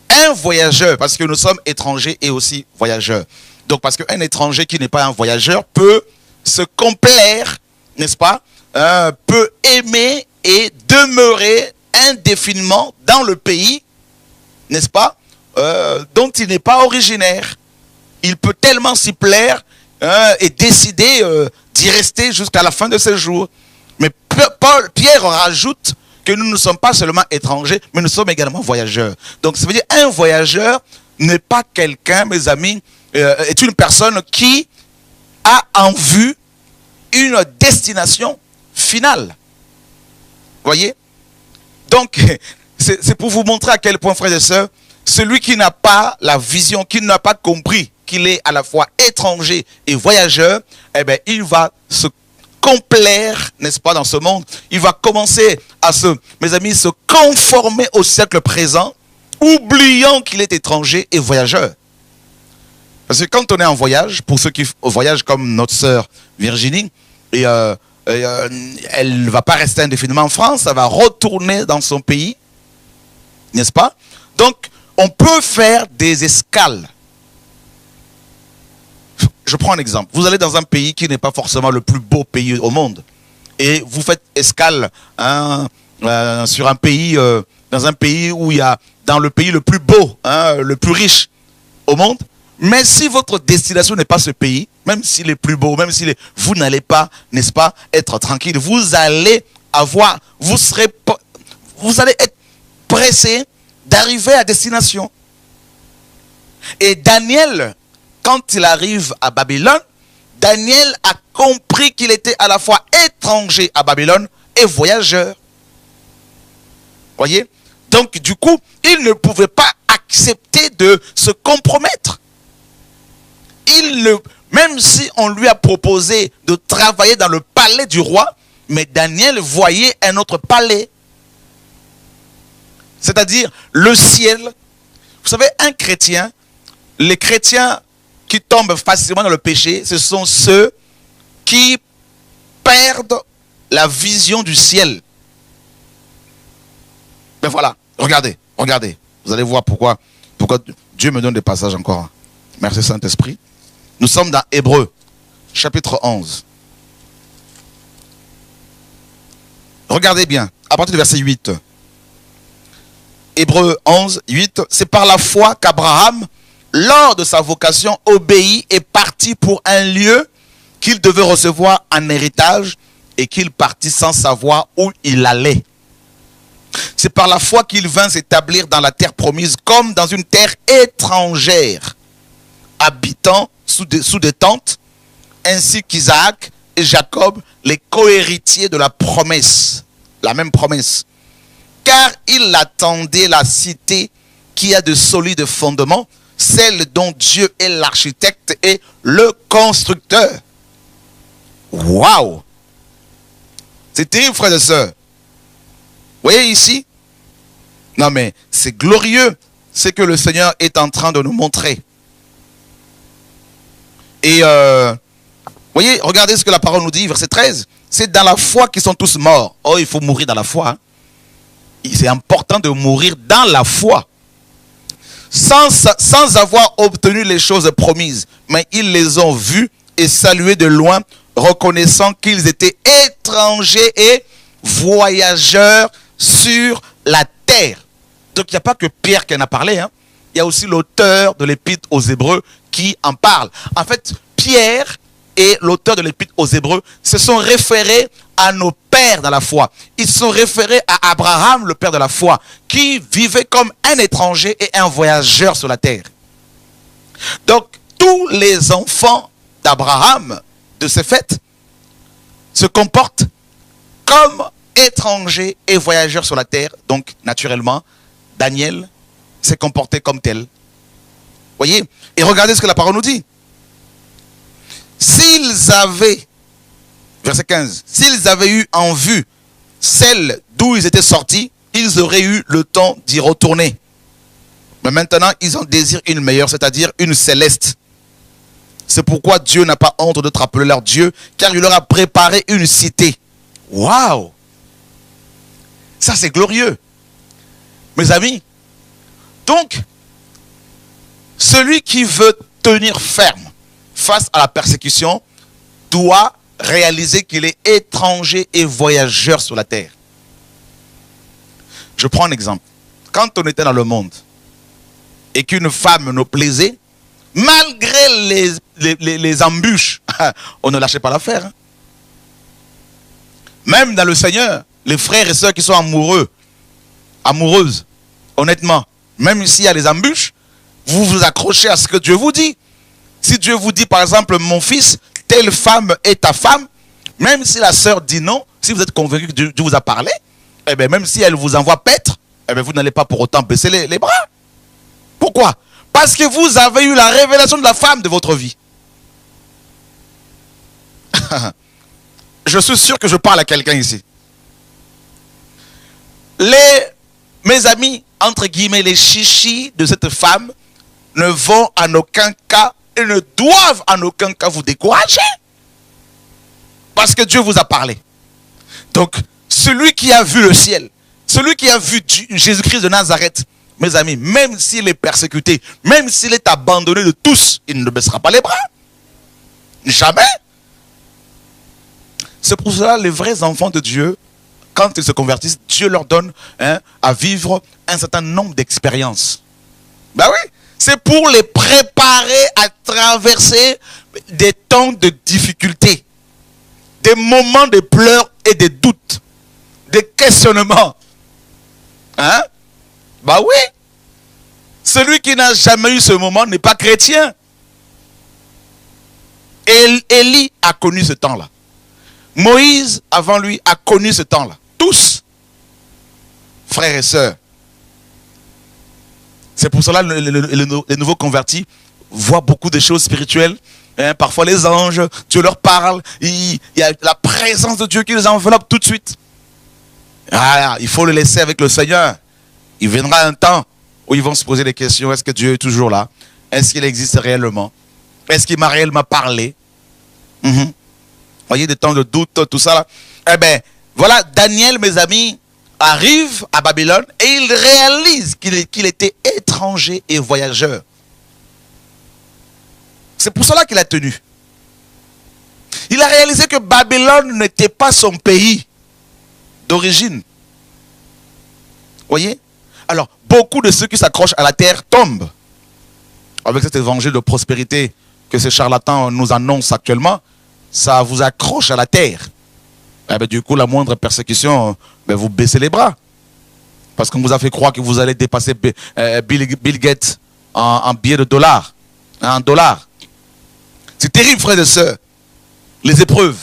un voyageur, parce que nous sommes étrangers et aussi voyageurs. Donc parce qu'un étranger qui n'est pas un voyageur peut se complaire, n'est-ce pas, peut aimer et demeurer indéfiniment dans le pays, n'est-ce pas, dont il n'est pas originaire. Il peut tellement s'y plaire et décider d'y rester jusqu'à la fin de ses jours. Mais Pierre rajoute que nous ne sommes pas seulement étrangers, mais nous sommes également voyageurs. Donc ça veut dire un voyageur n'est pas quelqu'un, mes amis, est une personne qui a en vue une destination finale. Voyez? Donc, c'est pour vous montrer à quel point, frères et sœurs, celui qui n'a pas la vision, qui n'a pas compris qu'il est à la fois étranger et voyageur, eh bien, il va se complaire, n'est-ce pas, dans ce monde. Il va commencer à mes amis, se conformer au siècle présent, oubliant qu'il est étranger et voyageur. Parce que quand on est en voyage, pour ceux qui voyagent comme notre sœur Virginie, elle ne va pas rester indéfiniment en France, elle va retourner dans son pays, n'est-ce pas? Donc, on peut faire des escales. Je prends un exemple. Vous allez dans un pays qui n'est pas forcément le plus beau pays au monde. Et vous faites escale sur un pays, dans un pays où il y a, dans le pays le plus beau, le plus riche au monde. Mais si votre destination n'est pas ce pays, même s'il est plus beau, même s'il est, vous n'allez pas, n'est-ce pas, être tranquille. Vous allez être pressé d'arriver à destination. Et Daniel, quand il arrive à Babylone, Daniel a compris qu'il était à la fois étranger à Babylone et voyageur. Voyez? Donc du coup, il ne pouvait pas accepter de se compromettre. Même si on lui a proposé de travailler dans le palais du roi, mais Daniel voyait un autre palais. C'est-à-dire le ciel. Vous savez, un chrétien, les chrétiens qui tombent facilement dans le péché, ce sont ceux qui perdent la vision du ciel. Ben voilà, regardez. Vous allez voir pourquoi Dieu me donne des passages encore. Merci Saint-Esprit. Nous sommes dans Hébreux, chapitre 11. Regardez bien, à partir du verset 8. Hébreux 11, 8. C'est par la foi qu'Abraham, lors de sa vocation, obéit et partit pour un lieu qu'il devait recevoir en héritage et qu'il partit sans savoir où il allait. C'est par la foi qu'il vint s'établir dans la terre promise comme dans une terre étrangère, habitant sous des tentes, ainsi qu'Isaac et Jacob, les cohéritiers de la promesse, la même promesse. Car il attendait la cité qui a de solides fondements, celle dont Dieu est l'architecte et le constructeur. Waouh! C'est terrible, frères et sœurs. Vous voyez ici? Non mais c'est glorieux ce que le Seigneur est en train de nous montrer. Et vous voyez, regardez ce que la parole nous dit, verset 13. C'est dans la foi qu'ils sont tous morts. Oh, il faut mourir dans la foi. Hein. C'est important de mourir dans la foi. Sans avoir obtenu les choses promises. Mais ils les ont vus et salués de loin, reconnaissant qu'ils étaient étrangers et voyageurs sur la terre. Donc il n'y a pas que Pierre qui en a parlé. Hein. Il y a aussi l'auteur de l'épître aux Hébreux qui en parle. En fait, Pierre et l'auteur de l'épître aux Hébreux se sont référés à nos pères dans la foi. Ils se sont référés à Abraham, le père de la foi, qui vivait comme un étranger et un voyageur sur la terre. Donc, tous les enfants d'Abraham, de ce fait, se comportent comme étrangers et voyageurs sur la terre. Donc, naturellement, Daniel s'est comporté comme tel. Voyez? Et regardez ce que la parole nous dit. S'ils avaient, verset 15, s'ils avaient eu en vue celle d'où ils étaient sortis, ils auraient eu le temps d'y retourner. Mais maintenant, ils en désirent une meilleure, c'est-à-dire une céleste. C'est pourquoi Dieu n'a pas honte de te rappeler leur Dieu, car il leur a préparé une cité. Waouh! Ça, c'est glorieux. Mes amis, donc, celui qui veut tenir ferme face à la persécution doit réaliser qu'il est étranger et voyageur sur la terre. Je prends un exemple. Quand on était dans le monde et qu'une femme nous plaisait, malgré les embûches, on ne lâchait pas l'affaire. Hein. Même dans le Seigneur, les frères et sœurs qui sont amoureux, amoureuses, honnêtement, même s'il y a des embûches, vous vous accrochez à ce que Dieu vous dit. Si Dieu vous dit, par exemple, mon fils, telle femme est ta femme, même si la sœur dit non, si vous êtes convaincu que Dieu vous a parlé, eh bien, même si elle vous envoie paître, eh bien, vous n'allez pas pour autant baisser les bras. Pourquoi? Parce que vous avez eu la révélation de la femme de votre vie. Je suis sûr que je parle à quelqu'un ici. Mes amis, entre guillemets, les chichis de cette femme ne vont en aucun cas et ne doivent en aucun cas vous décourager. Parce que Dieu vous a parlé. Donc, celui qui a vu le ciel, celui qui a vu Jésus-Christ de Nazareth, mes amis, même s'il est persécuté, même s'il est abandonné de tous, il ne baissera pas les bras. Jamais. C'est pour cela les vrais enfants de Dieu, quand ils se convertissent, Dieu leur donne à vivre un certain nombre d'expériences. Ben oui, c'est pour les préparer à traverser des temps de difficulté, des moments de pleurs et de doutes, des questionnements. Hein? Ben oui. Celui qui n'a jamais eu ce moment n'est pas chrétien. Et Élie a connu ce temps-là. Moïse, avant lui, a connu ce temps-là. Tous, frères et sœurs. C'est pour cela que les nouveaux convertis voient beaucoup de choses spirituelles. Hein, parfois les anges, Dieu leur parle. Il y a la présence de Dieu qui les enveloppe tout de suite. Ah, il faut le laisser avec le Seigneur. Il viendra un temps où ils vont se poser des questions. Est-ce que Dieu est toujours là? Est-ce qu'il existe réellement? Est-ce qu'il m'a réellement parlé? Voyez, des temps de doute, tout ça là. Eh bien, voilà, Daniel, mes amis, arrive à Babylone et il réalise qu'il était étranger et voyageur. C'est pour cela qu'il a tenu. Il a réalisé que Babylone n'était pas son pays d'origine. Voyez? Alors, beaucoup de ceux qui s'accrochent à la terre tombent. Avec cet évangile de prospérité que ces charlatans nous annoncent actuellement, ça vous accroche à la terre. Eh bien, du coup, la moindre persécution, vous baissez les bras. Parce qu'on vous a fait croire que vous allez dépasser Bill Gates en billets de dollars. En dollars. C'est terrible, frères et sœurs. Les épreuves.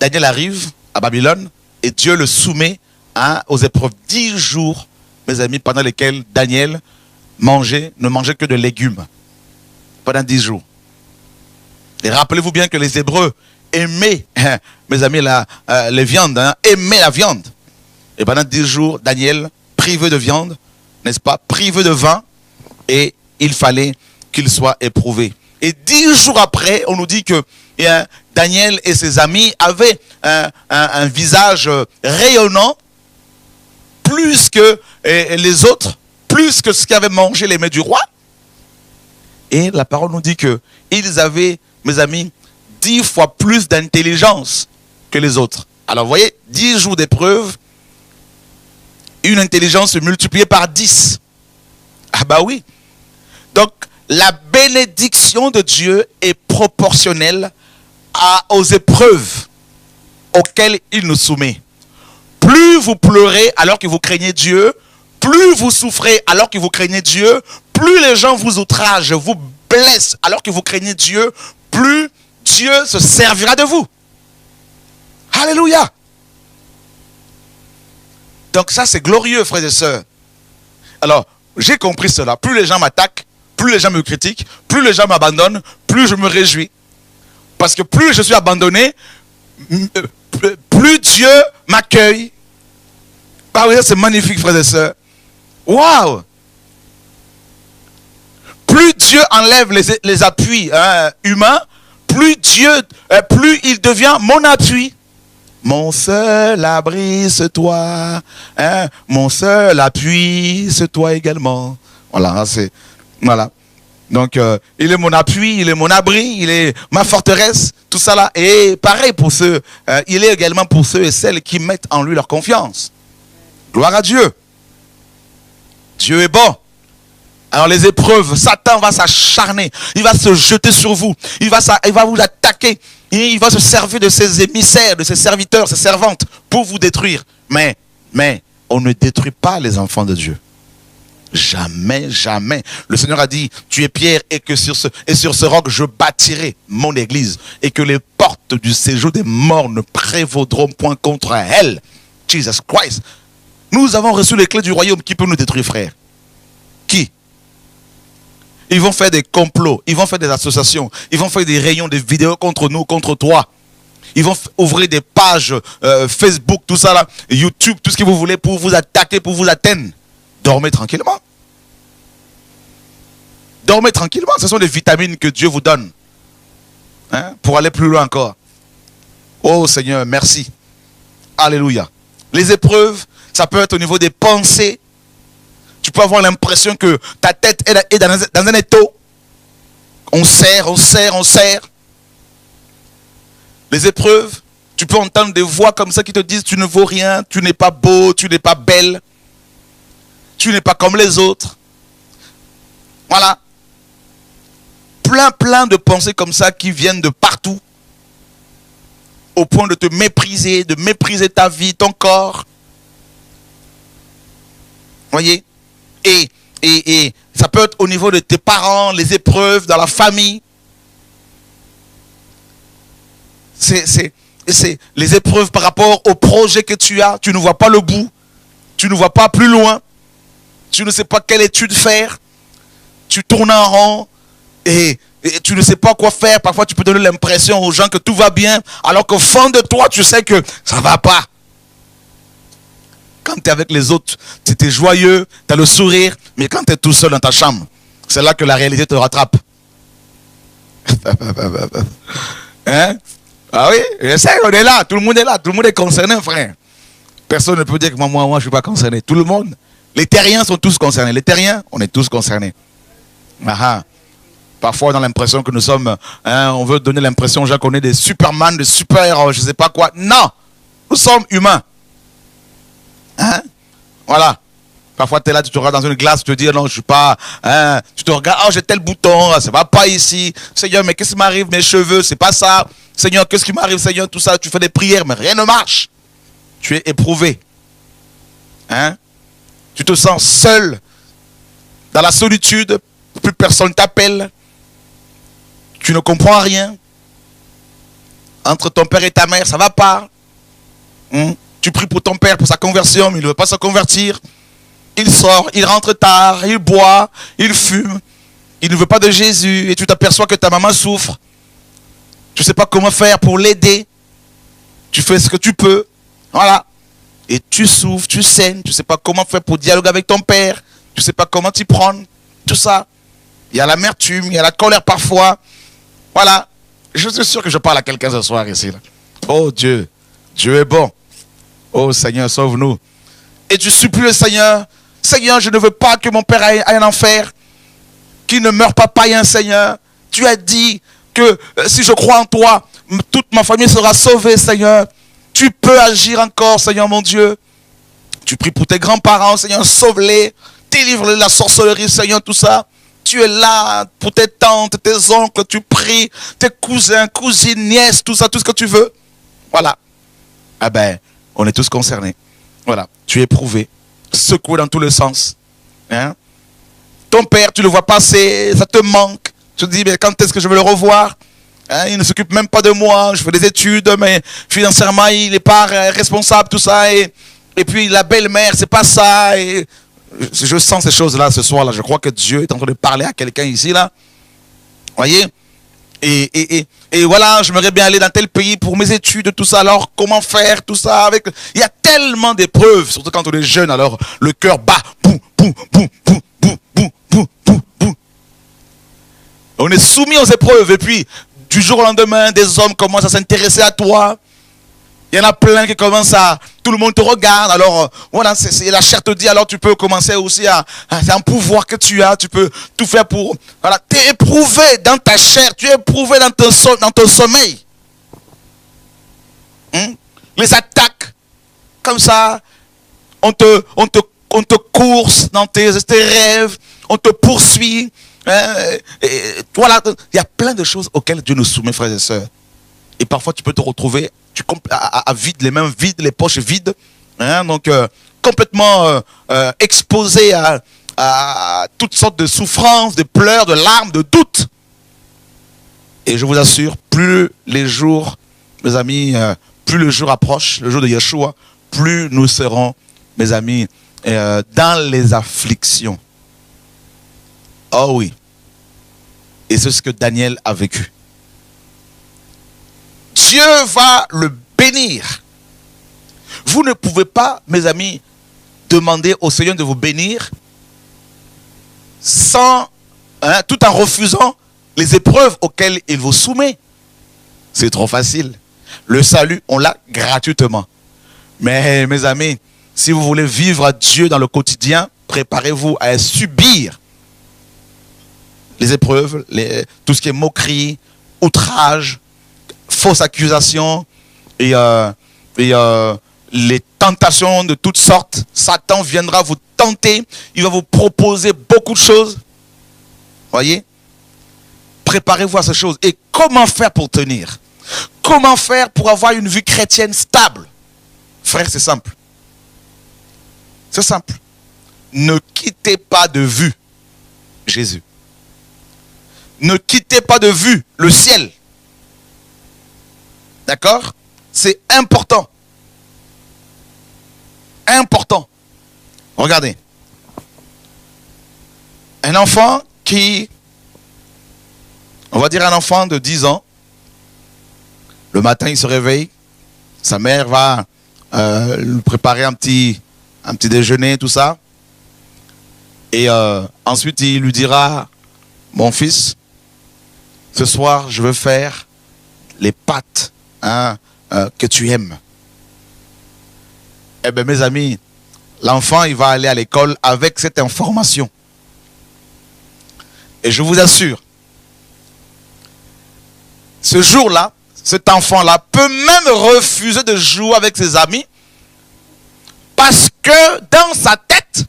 Daniel arrive à Babylone et Dieu le soumet aux épreuves. 10 jours, mes amis, pendant lesquels Daniel ne mangeait que de légumes pendant 10 jours. Et rappelez-vous bien que les Hébreux aimaient, mes amis, les viandes, aimaient la viande. Et pendant 10 jours, Daniel, privé de viande, n'est-ce pas, privé de vin, et il fallait qu'il soit éprouvé. Et 10 jours après, on nous dit que Daniel et ses amis avaient un visage rayonnant, plus que les autres, plus que ce qu'avaient mangé les mets du roi. Et la parole nous dit qu'ils avaient, mes amis, 10 fois plus d'intelligence que les autres. Alors vous voyez, 10 jours d'épreuve, une intelligence multipliée par 10. Ah bah oui. Donc, la bénédiction de Dieu est proportionnelle aux épreuves auxquelles il nous soumet. Plus vous pleurez alors que vous craignez Dieu, plus vous souffrez alors que vous craignez Dieu, plus les gens vous outragent, vous blessent alors que vous craignez Dieu, plus Dieu se servira de vous. Alléluia. Donc ça c'est glorieux, frères et sœurs. Alors, j'ai compris cela. Plus les gens m'attaquent, plus les gens me critiquent, plus les gens m'abandonnent, plus je me réjouis. Parce que plus je suis abandonné, plus Dieu m'accueille. Ah oui, c'est magnifique, frères et sœurs. Waouh! Plus Dieu enlève les appuis humains, plus il devient mon appui. Mon seul abri, c'est toi. Mon seul appui, c'est toi également. Voilà, voilà. Donc, il est mon appui, il est mon abri, il est ma forteresse, tout ça là. Et pareil pour ceux, il est également pour ceux et celles qui mettent en lui leur confiance. Gloire à Dieu. Dieu est bon. Alors les épreuves, Satan va s'acharner, il va se jeter sur vous, il va vous attaquer, il va se servir de ses émissaires, de ses serviteurs, ses servantes pour vous détruire. Mais on ne détruit pas les enfants de Dieu. Jamais, jamais. Le Seigneur a dit, tu es pierre et sur ce roc je bâtirai mon église et que les portes du séjour des morts ne prévaudront point contre elle. Jesus Christ. Nous avons reçu les clés du royaume. Qui peut nous détruire, frère? Qui? Ils vont faire des complots, ils vont faire des associations, ils vont faire des réunions, des vidéos contre nous, contre toi. Ils vont ouvrir des pages Facebook, tout ça là, YouTube, tout ce que vous voulez pour vous attaquer, pour vous atteindre. Dormez tranquillement. Dormez tranquillement. Ce sont des vitamines que Dieu vous donne. Hein, pour aller plus loin encore. Oh Seigneur, merci. Alléluia. Les épreuves, ça peut être au niveau des pensées. Tu peux avoir l'impression que ta tête est dans un étau. On serre. Les épreuves, tu peux entendre des voix comme ça qui te disent tu ne vaux rien, tu n'es pas beau, tu n'es pas belle, tu n'es pas comme les autres. Voilà. Plein de pensées comme ça qui viennent de partout. Au point de te mépriser, de mépriser ta vie, ton corps. Voyez? Et ça peut être au niveau de tes parents, les épreuves dans la famille. C'est les épreuves par rapport au projet que tu as. Tu ne vois pas le bout. Tu ne vois pas plus loin. Tu ne sais pas quelle étude faire. Tu tournes en rond et tu ne sais pas quoi faire. Parfois, tu peux donner l'impression aux gens que tout va bien, alors qu'au fond de toi, tu sais que ça ne va pas. Quand tu es avec les autres, tu es joyeux, tu as le sourire, mais quand tu es tout seul dans ta chambre, c'est là que la réalité te rattrape. Hein? Ah oui, je sais, on est là, tout le monde est là, tout le monde est concerné, frère. Personne ne peut dire que moi je ne suis pas concerné. Tout le monde, les terriens sont tous concernés. Les terriens, on est tous concernés. Parfois, on a l'impression que nous sommes, on veut donner l'impression, Jacques, qu'on est des superman, des super, je ne sais pas quoi. Non, nous sommes humains. Hein? Voilà. Parfois, tu es là, tu te regardes dans une glace, tu te dis, non, je ne suis pas... Hein? Tu te regardes, oh, j'ai tel bouton, ça ne va pas ici. Seigneur, mais qu'est-ce qui m'arrive, mes cheveux, c'est pas ça. Seigneur, qu'est-ce qui m'arrive, Seigneur, tout ça. Tu fais des prières, mais rien ne marche. Tu es éprouvé. Hein? Tu te sens seul, dans la solitude, plus personne t'appelle. Tu ne comprends rien. Entre ton père et ta mère, ça ne va pas. Tu pries pour ton père, pour sa conversion, mais il ne veut pas se convertir. il sort, il rentre tard, il boit, il fume, il ne veut pas de Jésus, et tu t'aperçois que ta maman souffre. Tu ne sais pas comment faire pour l'aider. Tu fais ce que tu peux. Voilà. Et tu souffres, tu saignes, tu ne sais pas comment faire pour dialoguer avec ton père. Tu ne sais pas comment t'y prendre. Tout ça. Il y a l'amertume, il y a la colère parfois. Voilà. Je suis sûr que je parle à quelqu'un ce soir ici. Là. Oh Dieu, Dieu est bon. Oh Seigneur, sauve-nous. Et tu supplies le Seigneur. Seigneur, je ne veux pas que mon père aille en enfer. Qu'il ne meure pas païen, Seigneur. Tu as dit que si je crois en toi, toute ma famille sera sauvée, Seigneur. Tu peux agir encore, Seigneur mon Dieu. Tu pries pour tes grands-parents, Seigneur, sauve-les. Délivre-les de la sorcellerie, Seigneur, tout ça. Tu es là pour tes tantes, tes oncles, tu pries, tes cousins, cousines, nièces, tout ça, tout ce que tu veux. Voilà. Ah ben, on est tous concernés. Voilà. Tu es éprouvé, secoué dans tous les sens. Hein? Ton père, tu le vois passer, ça te manque. Tu te dis, mais quand est-ce que je vais le revoir? Hein, il ne s'occupe même pas de moi, je fais des études, mais financièrement, il n'est pas responsable, tout ça. Et puis, la belle-mère, c'est pas ça. Et je sens ces choses-là ce soir-là. Je crois que Dieu est en train de parler à quelqu'un ici, là. Voyez? Et voilà, j'aimerais bien aller dans tel pays pour mes études, tout ça. Alors, comment faire, tout ça avec... Il y a tellement d'épreuves, surtout quand on est jeune, alors le cœur bat. Boum, boum, boum, boum, boum, boum, boum, boum, boum. On est soumis aux épreuves. Et puis, du jour au lendemain, des hommes commencent à s'intéresser à toi. Il y en a plein qui commencent à... Tout le monde te regarde. Alors, voilà, la chair te dit, alors tu peux commencer aussi à... C'est un pouvoir que tu as. Tu peux tout faire pour... Voilà, tu es éprouvé dans ta chair. Tu es éprouvé dans ton sommeil. Les attaques, comme ça, on te course dans tes rêves. On te poursuit. Voilà, il y a plein de choses auxquelles Dieu nous soumet, frères et sœurs. Et parfois, tu peux te retrouver à vide, les mains vides, les poches vides. Hein, donc, complètement exposé à toutes sortes de souffrances, de pleurs, de larmes, de doutes. Et je vous assure, plus les jours, mes amis, plus le jour approche, le jour de Yeshua, plus nous serons, mes amis, dans les afflictions. Oh oui. Et c'est ce que Daniel a vécu. Dieu va le bénir. Vous ne pouvez pas, mes amis, demander au Seigneur de vous bénir sans, tout en refusant les épreuves auxquelles il vous soumet. C'est trop facile. Le salut, on l'a gratuitement. Mais mes amis, si vous voulez vivre à Dieu dans le quotidien, préparez-vous à subir les épreuves, tout ce qui est moquerie, outrage, fausses accusations et les tentations de toutes sortes. Satan viendra vous tenter, il va vous proposer beaucoup de choses. Voyez? Préparez-vous à ces choses. Et comment faire pour tenir? Comment faire pour avoir une vie chrétienne stable? Frère, c'est simple. C'est simple. Ne quittez pas de vue Jésus. Ne quittez pas de vue le ciel. D'accord? C'est important. Important. Regardez. Un enfant qui, on va dire un enfant de 10 ans, le matin il se réveille, sa mère va lui préparer un petit déjeuner, tout ça. Et ensuite il lui dira, mon fils, ce soir je veux faire les pâtes que tu aimes. Eh bien mes amis, l'enfant il va aller à l'école avec cette information. Et je vous assure, ce jour-là, cet enfant-là peut même refuser de jouer avec ses amis parce que dans sa tête,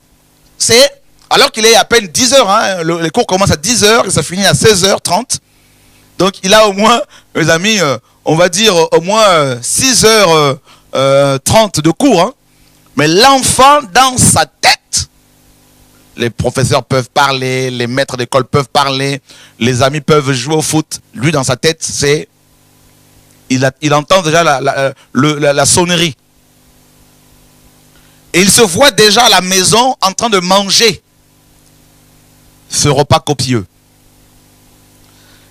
c'est, alors qu'il est à peine 10 heures, hein, les cours commencent à 10 heures et ça finit à 16h30. Donc il a au moins, mes amis, on va dire au moins 6h30 de cours. Hein. Mais l'enfant, dans sa tête, les professeurs peuvent parler, les maîtres d'école peuvent parler, les amis peuvent jouer au foot. Lui, dans sa tête, c'est... Il entend déjà la sonnerie. Et il se voit déjà à la maison en train de manger ce repas copieux.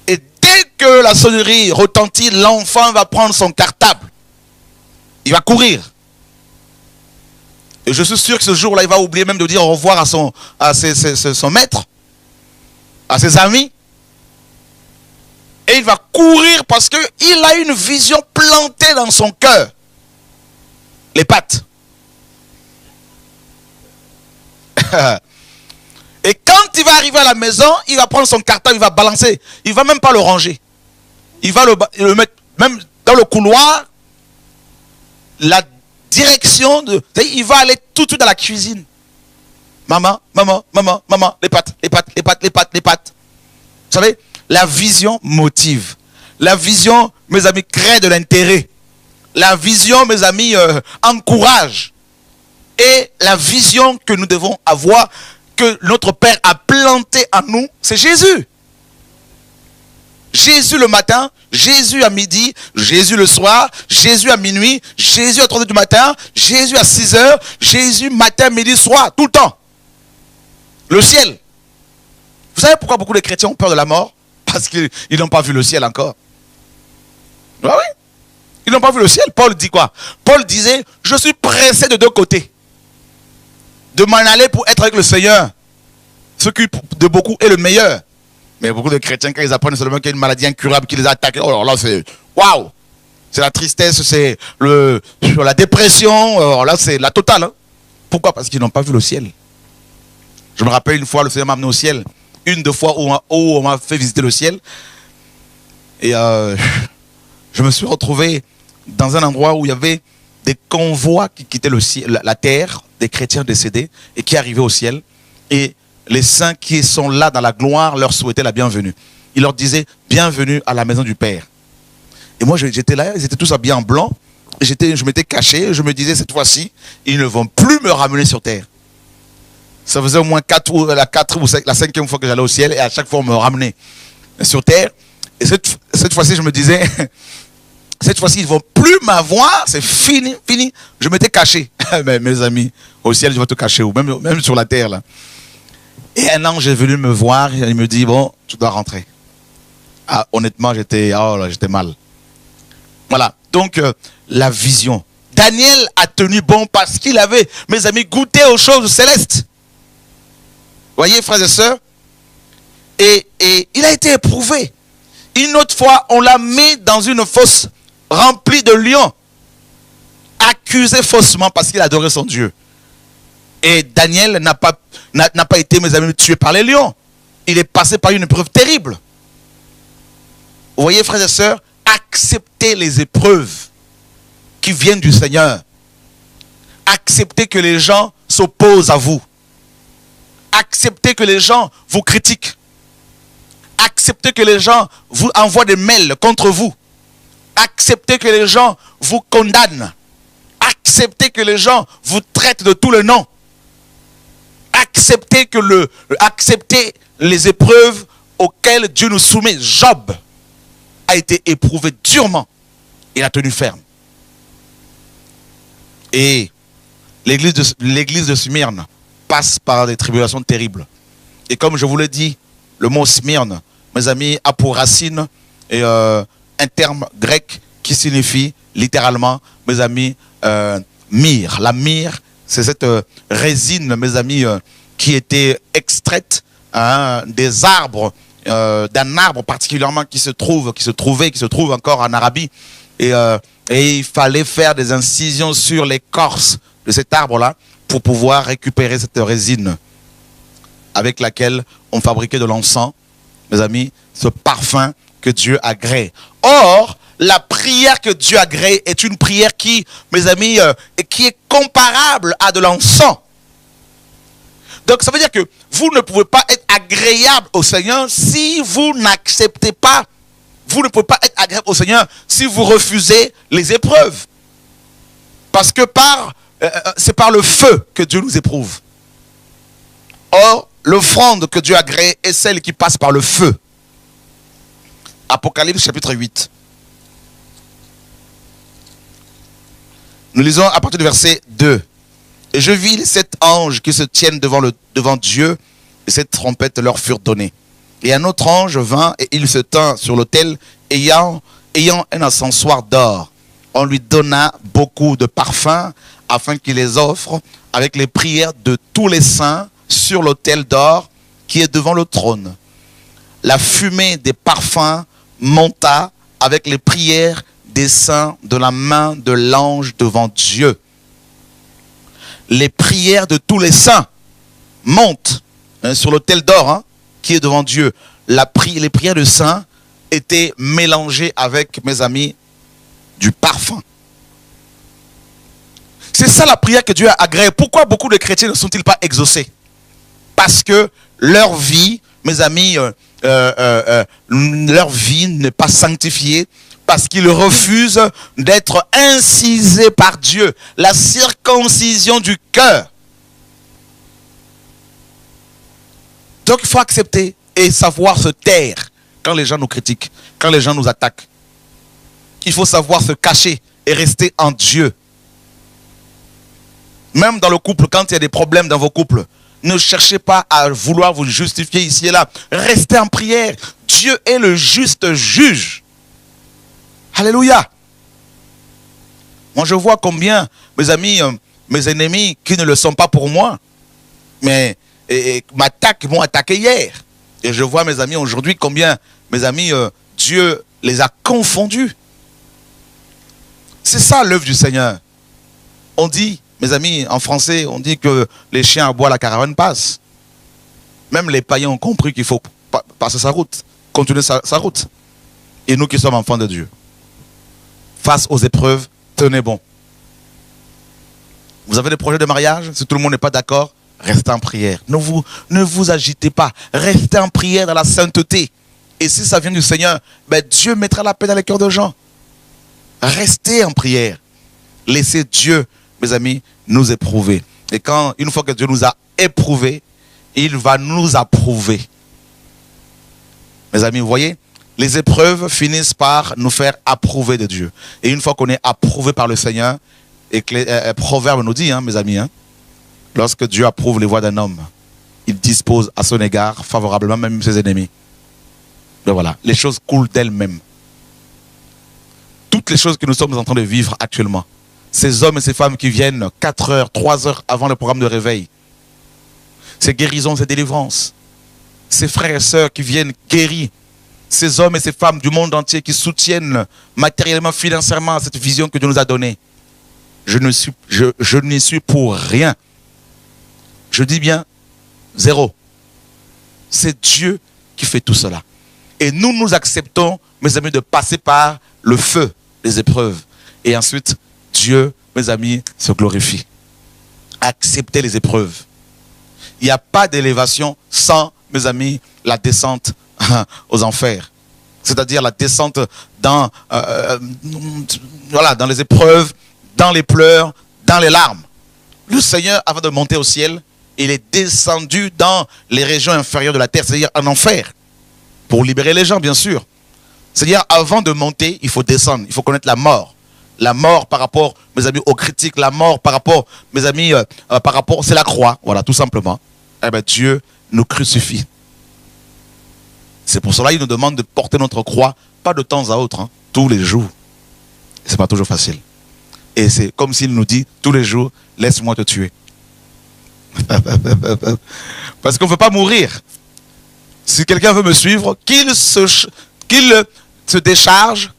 Et dès que la sonnerie retentit, l'enfant va prendre son cartable. Il va courir. Et je suis sûr que ce jour-là, il va oublier même de dire au revoir à son maître, à ses amis. Et il va courir parce qu'il a une vision plantée dans son cœur. Les pattes. Et quand il va arriver à la maison, il va prendre son cartable, il va balancer. Il ne va même pas le ranger. Il va le mettre même dans le couloir. La direction de... Il va aller tout de suite dans la cuisine. Maman, maman, maman, maman, les pattes, les pattes, les pattes, les pattes, les pattes. Vous savez, la vision motive. La vision, mes amis, crée de l'intérêt. La vision, mes amis, encourage. Et la vision que nous devons avoir, que notre Père a plantée en nous, c'est Jésus. Jésus le matin, Jésus à midi, Jésus le soir, Jésus à minuit, Jésus à 3 heures du matin, Jésus à 6 heures, Jésus matin, midi, soir, tout le temps. Le ciel. Vous savez pourquoi beaucoup de chrétiens ont peur de la mort? Parce qu'ils n'ont pas vu le ciel encore. Ah oui. Ils n'ont pas vu le ciel. Paul dit quoi? Paul disait, je suis pressé de deux côtés. De m'en aller pour être avec le Seigneur. Ce qui de beaucoup est le meilleur. Mais beaucoup de chrétiens, quand ils apprennent seulement qu'il y a une maladie incurable qui les attaque, oh alors là c'est waouh! C'est la tristesse, c'est la dépression, alors là c'est la totale. Hein. Pourquoi? Parce qu'ils n'ont pas vu le ciel. Je me rappelle une fois, le Seigneur m'a amené au ciel. Une, deux fois où on m'a fait visiter le ciel. Et je me suis retrouvé dans un endroit où il y avait des convois qui quittaient le ciel, la terre, des chrétiens décédés et qui arrivaient au ciel. Et les saints qui sont là dans la gloire leur souhaitaient la bienvenue. Ils leur disaient bienvenue à la maison du Père. Et moi j'étais là, ils étaient tous habillés en blanc. Et je m'étais caché, je me disais cette fois-ci, ils ne vont plus me ramener sur terre. Ça faisait au moins la 5e fois que j'allais au ciel et à chaque fois on me ramenait sur terre. Et cette fois-ci je me disais, cette fois-ci ils ne vont plus m'avoir, c'est fini, fini. Je m'étais caché. Mais mes amis, au ciel je vais te cacher où? Même sur la terre là. Et un ange est venu me voir et il me dit, bon, tu dois rentrer. Ah, honnêtement, j'étais mal. Voilà, donc la vision. Daniel a tenu bon parce qu'il avait, mes amis, goûté aux choses célestes. Voyez, frères et sœurs, et il a été éprouvé. Une autre fois, on l'a mis dans une fosse remplie de lions, accusé faussement parce qu'il adorait son Dieu. Et Daniel n'a pas été, mes amis, tué par les lions. Il est passé par une épreuve terrible. Vous voyez, frères et sœurs, acceptez les épreuves qui viennent du Seigneur. Acceptez que les gens s'opposent à vous. Acceptez que les gens vous critiquent. Acceptez que les gens vous envoient des mails contre vous. Acceptez que les gens vous condamnent. Acceptez que les gens vous traitent de tous les noms. Acceptez les épreuves auxquelles Dieu nous soumet. Job a été éprouvé durement. Il a tenu ferme. Et l'église de Smyrne passe par des tribulations terribles. Et comme je vous l'ai dit, le mot Smyrne, mes amis, a pour racine un terme grec qui signifie littéralement, mes amis, myrrhe. La myrrhe, c'est cette résine, mes amis, qui était extraite des arbres, d'un arbre particulièrement qui se trouve encore en Arabie. Et il fallait faire des incisions sur l'écorce de cet arbre-là pour pouvoir récupérer cette résine avec laquelle on fabriquait de l'encens, mes amis, ce parfum que Dieu agrée. Or, la prière que Dieu agrée est une prière qui, mes amis, qui est comparable à de l'encens. Donc ça veut dire que vous ne pouvez pas être agréable au Seigneur si vous n'acceptez pas. Vous ne pouvez pas être agréable au Seigneur si vous refusez les épreuves. Parce que c'est par le feu que Dieu nous éprouve. Or, l'offrande que Dieu agrée est celle qui passe par le feu. Apocalypse chapitre 8. Nous lisons à partir du verset 2. Et je vis les 7 anges qui se tiennent devant Dieu, et 7 trompettes leur furent données. Et un autre ange vint, et il se tint sur l'autel, ayant un encensoir d'or. On lui donna beaucoup de parfums, afin qu'il les offre, avec les prières de tous les saints, sur l'autel d'or, qui est devant le trône. La fumée des parfums monta, avec les prières des saints, de la main de l'ange devant Dieu. Les prières de tous les saints montent sur l'autel d'or qui est devant Dieu. Les prières de saints étaient mélangées avec, mes amis, du parfum. C'est ça la prière que Dieu a agréée. Pourquoi beaucoup de chrétiens ne sont-ils pas exaucés? Parce que leur vie, mes amis, leur vie n'est pas sanctifiée. Parce qu'ils refusent d'être incisés par Dieu. La circoncision du cœur. Donc il faut accepter et savoir se taire quand les gens nous critiquent, quand les gens nous attaquent. Il faut savoir se cacher et rester en Dieu. Même dans le couple, quand il y a des problèmes dans vos couples, ne cherchez pas à vouloir vous justifier ici et là. Restez en prière. Dieu est le juste juge. Alléluia. Moi je vois combien mes amis, mes ennemis qui ne le sont pas pour moi, mais m'ont attaqué hier. Et je vois mes amis aujourd'hui combien mes amis, Dieu les a confondus. C'est ça l'œuvre du Seigneur. On dit, mes amis, en français, on dit que les chiens aboient, la caravane passe. Même les païens ont compris qu'il faut passer sa route, continuer sa route. Et nous qui sommes enfants de Dieu, face aux épreuves, tenez bon. Vous avez des projets de mariage, si tout le monde n'est pas d'accord, restez en prière. Ne vous agitez pas, restez en prière dans la sainteté. Et si ça vient du Seigneur, ben Dieu mettra la paix dans les cœurs de gens. Restez en prière. Laissez Dieu, mes amis, nous éprouver. Et une fois que Dieu nous a éprouvés, il va nous approuver. Mes amis, vous voyez, les épreuves finissent par nous faire approuver de Dieu. Et une fois qu'on est approuvé par le Seigneur, et que Proverbe nous dit, mes amis, lorsque Dieu approuve les voies d'un homme, il dispose à son égard favorablement même ses ennemis. Donc voilà, les choses coulent d'elles-mêmes. Toutes les choses que nous sommes en train de vivre actuellement, ces hommes et ces femmes qui viennent 4 heures, 3 heures avant le programme de réveil, ces guérisons, ces délivrances, ces frères et sœurs qui viennent guéris, ces hommes et ces femmes du monde entier qui soutiennent matériellement, financièrement cette vision que Dieu nous a donnée. Je n'y suis pour rien. Je dis bien zéro. C'est Dieu qui fait tout cela. Et nous acceptons, mes amis, de passer par le feu des épreuves. Et ensuite, Dieu, mes amis, se glorifie. Acceptez les épreuves. Il n'y a pas d'élévation sans, mes amis, la descente aux enfers. C'est-à-dire la descente dans les épreuves, dans les pleurs, dans les larmes. Le Seigneur, avant de monter au ciel, il est descendu dans les régions inférieures de la terre, c'est-à-dire en enfer, pour libérer les gens, bien sûr. C'est-à-dire, avant de monter, il faut descendre, il faut connaître la mort. La mort par rapport, mes amis, aux critiques, la mort par rapport, mes amis, par rapport, c'est la croix, voilà, tout simplement. Eh bien, Dieu nous crucifie. C'est pour cela qu'il nous demande de porter notre croix, pas de temps à autre, tous les jours. Ce n'est pas toujours facile. Et c'est comme s'il nous dit, tous les jours, laisse-moi te tuer. Parce qu'on ne veut pas mourir. Si quelqu'un veut me suivre, qu'il se décharge,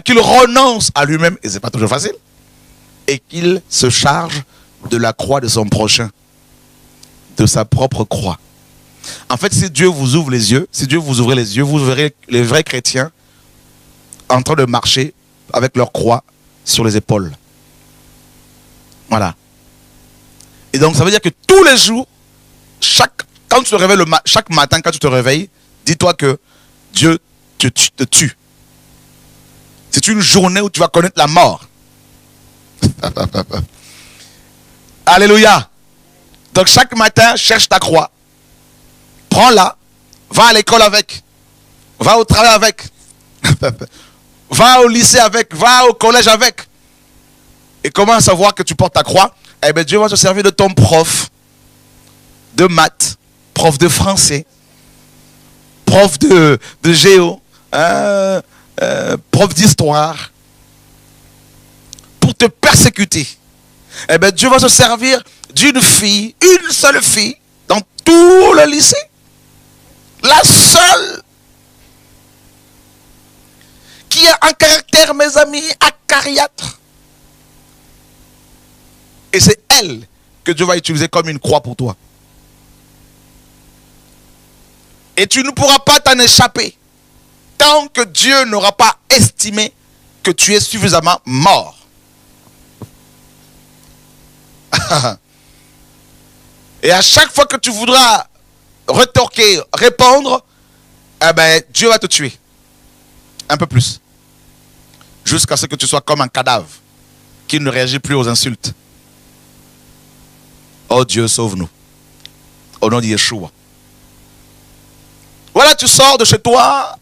qu'il renonce à lui-même, et ce n'est pas toujours facile, et qu'il se charge de la croix de son prochain, de sa propre croix. En fait, si Dieu vous ouvre les yeux, si Dieu vous ouvre les yeux, vous verrez les vrais chrétiens en train de marcher avec leur croix sur les épaules. Voilà. Et donc, ça veut dire que tous les jours, chaque matin, quand tu te réveilles, dis-toi que Dieu te tue. C'est une journée où tu vas connaître la mort. Alléluia. Donc, chaque matin, cherche ta croix. Prends-la. Va à l'école avec. Va au travail avec. Va au lycée avec. Va au collège avec. Et commence à voir que tu portes ta croix. eh bien Dieu va se servir de ton prof de maths, prof de français, prof de géo, prof d'histoire, pour te persécuter. Eh bien Dieu va se servir d'une fille, une seule fille, dans tout le lycée. La seule qui a un caractère, mes amis, acariâtre. Et c'est elle que Dieu va utiliser comme une croix pour toi. Et tu ne pourras pas t'en échapper tant que Dieu n'aura pas estimé que tu es suffisamment mort. Et à chaque fois que tu voudras retorquer, répondre, eh ben, Dieu va te tuer. Un peu plus. Jusqu'à ce que tu sois comme un cadavre qui ne réagit plus aux insultes. Oh Dieu, sauve-nous. Au nom de Yeshua. Voilà, tu sors de chez toi,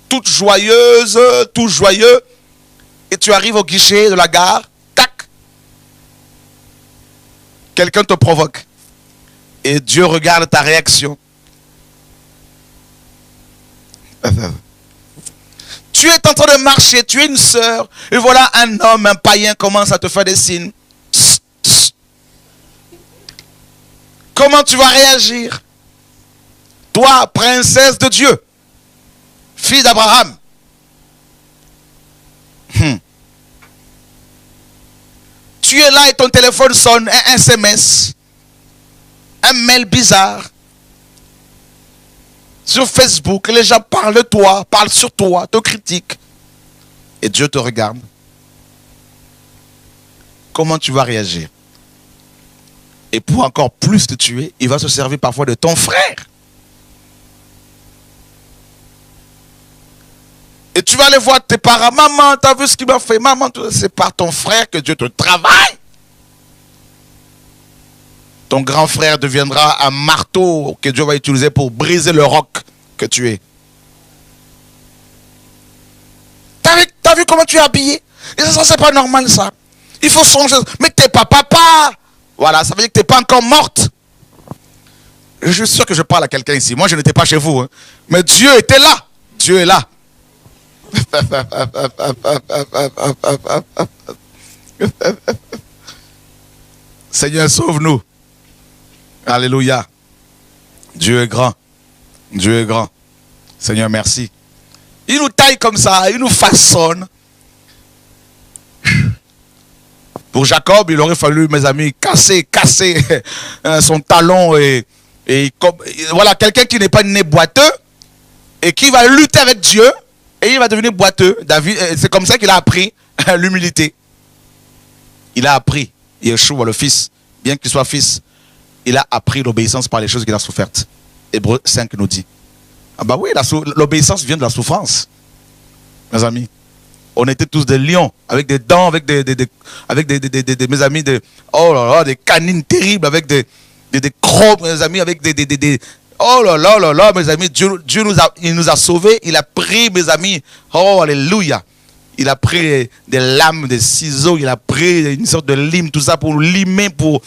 toute joyeuse, tout joyeux, et tu arrives au guichet de la gare, tac. Quelqu'un te provoque. Et Dieu regarde ta réaction. Tu es en train de marcher, tu es une sœur, et voilà un homme, un païen commence à te faire des signes. Tss, tss. Comment tu vas réagir? Toi, princesse de Dieu, fille d'Abraham. Tu es là et ton téléphone sonne, un SMS, un mail bizarre. Sur Facebook, les gens parlent de toi, parlent sur toi, te critiquent. Et Dieu te regarde. Comment tu vas réagir? Et pour encore plus te tuer, il va se servir parfois de ton frère. Et tu vas aller voir tes parents. Maman, tu as vu ce qu'il m'a fait? Maman, c'est par ton frère que Dieu te travaille. Ton grand frère deviendra un marteau que Dieu va utiliser pour briser le roc que tu es. T'as vu comment tu es habillé? Et ça, c'est pas normal, ça. Il faut changer. Mais t'es pas papa. Voilà, ça veut dire que t'es pas encore morte. Je suis sûr que je parle à quelqu'un ici. Moi, je n'étais pas chez vous. Hein. Mais Dieu était là. Dieu est là. Seigneur, sauve-nous. Alléluia. Dieu est grand. Dieu est grand. Seigneur, merci. Il nous taille comme ça, il nous façonne. Pour Jacob, il aurait fallu, mes amis, casser son talon et voilà, quelqu'un qui n'est pas né boiteux et qui va lutter avec Dieu et il va devenir boiteux. David, c'est comme ça qu'il a appris l'humilité. Il a appris, Yeshua, le fils, bien qu'il soit fils, il a appris l'obéissance par les choses qu'il a souffertes. Hébreux 5 nous dit. Ah bah oui, l'obéissance vient de la souffrance. Mes amis, on était tous des lions, avec des dents, avec mes amis, oh là là, des canines terribles, avec des crocs, mes amis, avec oh là là là là, mes amis, Dieu nous a sauvés, il a pris, mes amis, oh alléluia. Il a pris des lames, des ciseaux, il a pris une sorte de lime, tout ça pour limer, pour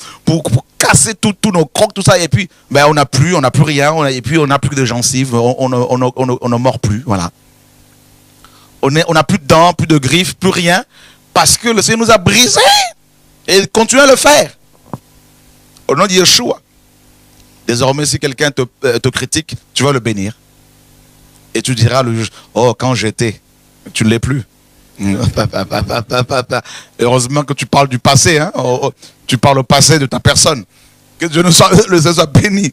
casser tous nos crocs, tout ça. Et puis, ben, on n'a plus rien, et puis on n'a plus que de gencives, on ne mord plus, voilà. On n'a plus de dents, plus de griffes, plus rien, parce que le Seigneur nous a brisés. Et il continue à le faire. Au nom de Yeshua. Désormais, si quelqu'un te critique, tu vas le bénir. Et tu diras le juge, oh, quand j'étais, tu ne l'es plus. Heureusement que tu parles du passé, hein? Tu parles au passé de ta personne. Que Dieu nous soit béni.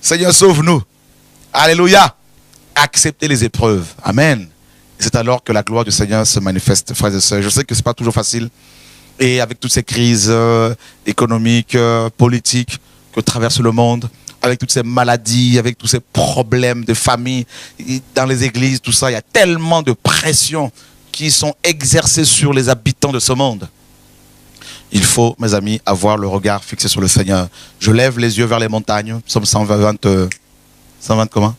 Seigneur, sauve-nous. Alléluia. Acceptez les épreuves. Amen. C'est alors que la gloire du Seigneur se manifeste, frères et sœurs. Je sais que ce n'est pas toujours facile. Et avec toutes ces crises économiques, politiques que traverse le monde, avec toutes ces maladies, avec tous ces problèmes de famille, dans les églises, tout ça, il y a tellement de pression qui sont exercées sur les habitants de ce monde. Il faut, mes amis, avoir le regard fixé sur le Seigneur. Je lève les yeux vers les montagnes. Psaume 120 comment?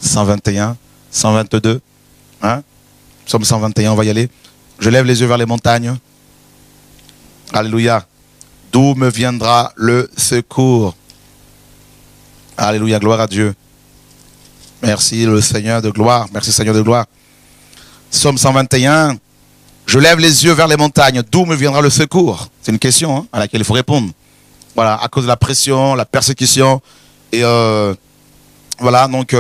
121, 122. Hein? Psaume 121, on va y aller. Je lève les yeux vers les montagnes. Alléluia. D'où me viendra le secours? Alléluia, gloire à Dieu. Merci le Seigneur de gloire. Merci Seigneur de gloire. Psaume 121. Je lève les yeux vers les montagnes. D'où me viendra le secours? C'est une question à laquelle il faut répondre. Voilà, à cause de la pression, la persécution. Et voilà, donc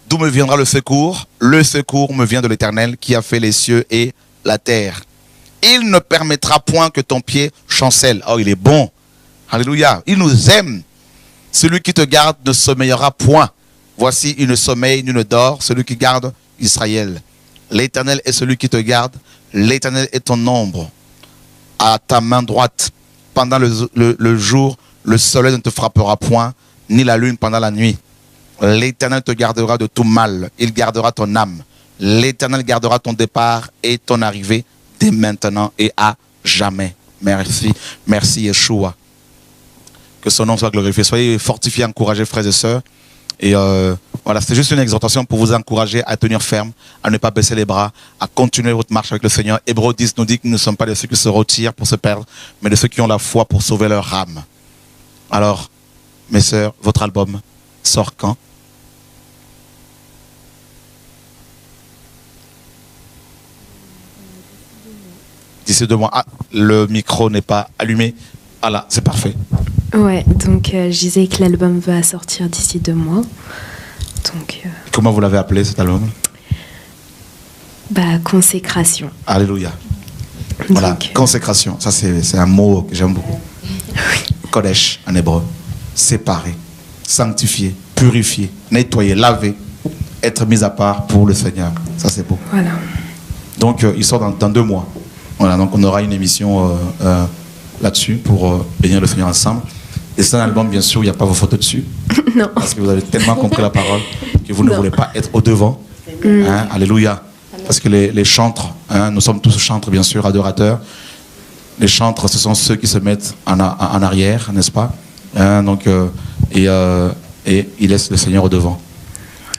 d'où me viendra le secours? Le secours me vient de l'Éternel qui a fait les cieux et la terre. Il ne permettra point que ton pied chancelle. Oh, il est bon. Alléluia. Il nous aime. Celui qui te garde ne sommeillera point. Voici, il ne sommeille, ni ne dort, celui qui garde Israël. L'Éternel est celui qui te garde. L'Éternel est ton ombre à ta main droite. Pendant le jour, le soleil ne te frappera point, ni la lune pendant la nuit. L'Éternel te gardera de tout mal. Il gardera ton âme. L'Éternel gardera ton départ et ton arrivée dès maintenant et à jamais. Merci. Merci Yeshua. Que son nom soit glorifié. Soyez fortifiés, encouragés, frères et sœurs. Et voilà, c'est juste une exhortation pour vous encourager à tenir ferme, à ne pas baisser les bras, à continuer votre marche avec le Seigneur. Hébreux 10 nous dit que nous ne sommes pas de ceux qui se retirent pour se perdre, mais de ceux qui ont la foi pour sauver leur âme. Alors, mes sœurs, votre album sort quand? D'ici 2 mois. Ah, le micro n'est pas allumé. Ah là, c'est parfait. Ouais, donc je disais que l'album va sortir d'ici 2 mois. Donc, comment vous l'avez appelé cet album? Consécration. Alléluia. Voilà, donc, consécration. Ça, c'est un mot que j'aime beaucoup. Oui. Kodesh en hébreu. Séparé, sanctifié, purifié, nettoyé, lavé, être mis à part pour le Seigneur. Ça, c'est beau. Voilà. Donc, il sort dans 2 mois. Voilà, donc on aura une émission là-dessus pour bénir le Seigneur ensemble. Et c'est un album, bien sûr, il n'y a pas vos photos dessus. Non. Parce que vous avez tellement compris la parole que vous ne voulez pas être au devant. Hein, alléluia. Parce que les chantres, nous sommes tous chantres, bien sûr, adorateurs. Les chantres, ce sont ceux qui se mettent en arrière, n'est-ce pas? Donc, et il laisse le Seigneur au devant.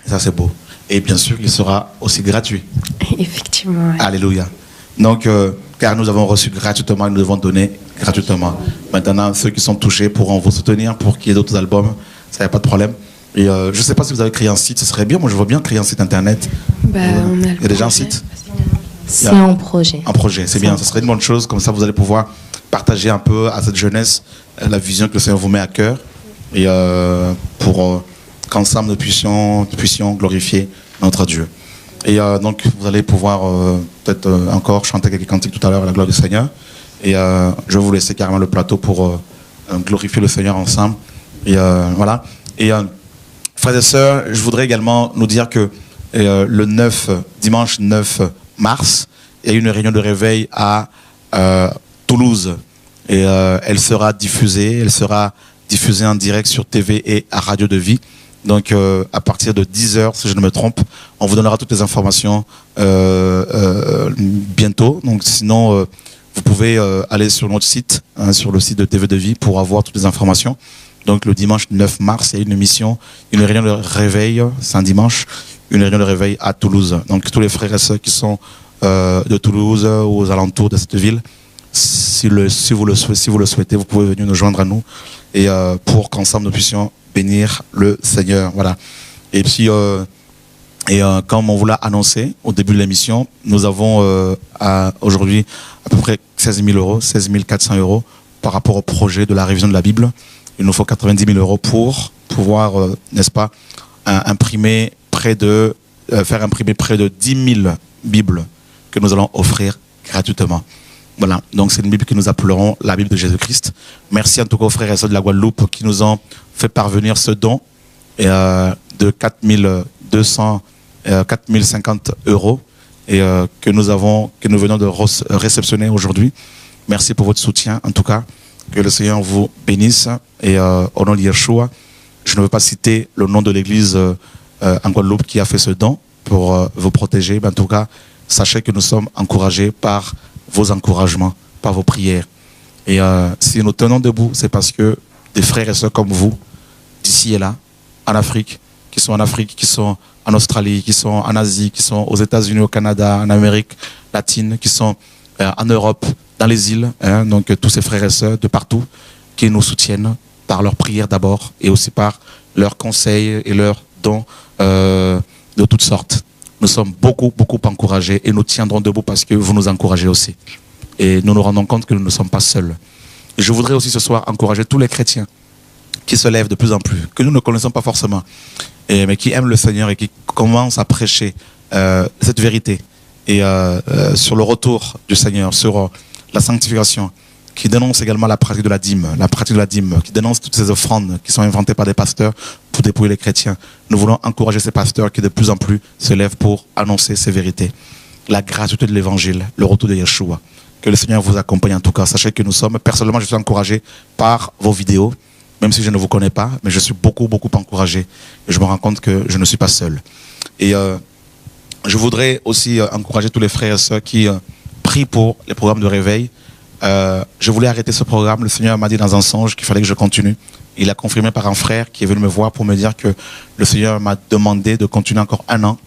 Et ça, c'est beau. Et bien sûr, il sera aussi gratuit. Effectivement. Ouais. Alléluia. Donc, car nous avons reçu gratuitement et nous devons donner gratuitement. Maintenant, ceux qui sont touchés pourront vous soutenir pour qu'il y ait d'autres albums. Ça, n'y a pas de problème. Et je ne sais pas si vous avez créé un site, ce serait bien. Moi, je veux bien créer un site internet. On a il y a déjà un site. C'est en projet. Un projet, c'est bien. Ce serait une bonne chose. Comme ça, vous allez pouvoir partager un peu à cette jeunesse la vision que le Seigneur vous met à cœur. Et pour qu'ensemble nous puissions glorifier notre Dieu. Et donc, vous allez pouvoir peut-être encore chanter quelques cantiques tout à l'heure à la gloire du Seigneur. Et je vais vous laisser carrément le plateau pour glorifier le Seigneur ensemble. Et voilà. Et frères et sœurs, je voudrais également nous dire que dimanche 9 mars, il y a une réunion de réveil à Toulouse. Et elle sera diffusée en direct sur TV et à Radio de Vie. Donc, à partir de 10h, si je ne me trompe, on vous donnera toutes les informations bientôt. Donc, sinon, vous pouvez aller sur notre site, sur le site de TV de Vie, pour avoir toutes les informations. Donc, le dimanche 9 mars, il y a une émission, une réunion de réveil, c'est un dimanche, une réunion de réveil à Toulouse. Donc, tous les frères et sœurs qui sont de Toulouse ou aux alentours de cette ville, si vous le souhaitez, vous pouvez venir nous joindre à nous et pour qu'ensemble nous puissions bénir le Seigneur. Voilà. Et puis, comme on vous l'a annoncé au début de l'émission, nous avons aujourd'hui à peu près 16 400 euros par rapport au projet de la révision de la Bible. Il nous faut 90 000 euros pour pouvoir, n'est-ce pas, faire imprimer près de 10 000 Bibles que nous allons offrir gratuitement. Voilà, donc c'est une Bible que nous appellerons la Bible de Jésus-Christ. Merci en tout cas aux frères et sœurs de la Guadeloupe qui nous ont fait parvenir ce don de 4 050 euros et que nous venons de réceptionner aujourd'hui. Merci pour votre soutien en tout cas. Que le Seigneur vous bénisse et au nom de Yeshua, je ne veux pas citer le nom de l'église en Guadeloupe qui a fait ce don pour vous protéger. Mais en tout cas, sachez que nous sommes encouragés par vos encouragements, par vos prières. Et si nous tenons debout, c'est parce que des frères et sœurs comme vous, d'ici et là, en Afrique, qui sont en Australie, qui sont en Asie, qui sont aux États-Unis, au Canada, en Amérique latine, qui sont en Europe, dans les îles, hein, donc tous ces frères et sœurs de partout qui nous soutiennent par leurs prières d'abord et aussi par leurs conseils et leurs dons de toutes sortes. Nous sommes beaucoup encouragés et nous tiendrons debout parce que vous nous encouragez aussi. Et nous nous rendons compte que nous ne sommes pas seuls. Et je voudrais aussi ce soir encourager tous les chrétiens qui se lèvent de plus en plus, que nous ne connaissons pas forcément, mais qui aiment le Seigneur et qui commencent à prêcher cette vérité et sur le retour du Seigneur, sur la sanctification, qui dénoncent également la pratique de la dîme, qui dénoncent toutes ces offrandes qui sont inventées par des pasteurs pour dépouiller les chrétiens. Nous voulons encourager ces pasteurs qui de plus en plus se lèvent pour annoncer ces vérités. La gratuité de l'évangile, le retour de Yeshua. Que le Seigneur vous accompagne en tout cas. Sachez que nous sommes, personnellement, je suis encouragé par vos vidéos, même si je ne vous connais pas, mais je suis beaucoup encouragé. Et je me rends compte que je ne suis pas seul. Et je voudrais aussi encourager tous les frères et sœurs qui prient pour les programmes de réveil. Je voulais arrêter ce programme. Le Seigneur m'a dit dans un songe qu'il fallait que je continue. Il a confirmé par un frère qui est venu me voir pour me dire que le Seigneur m'a demandé de continuer encore 1 an.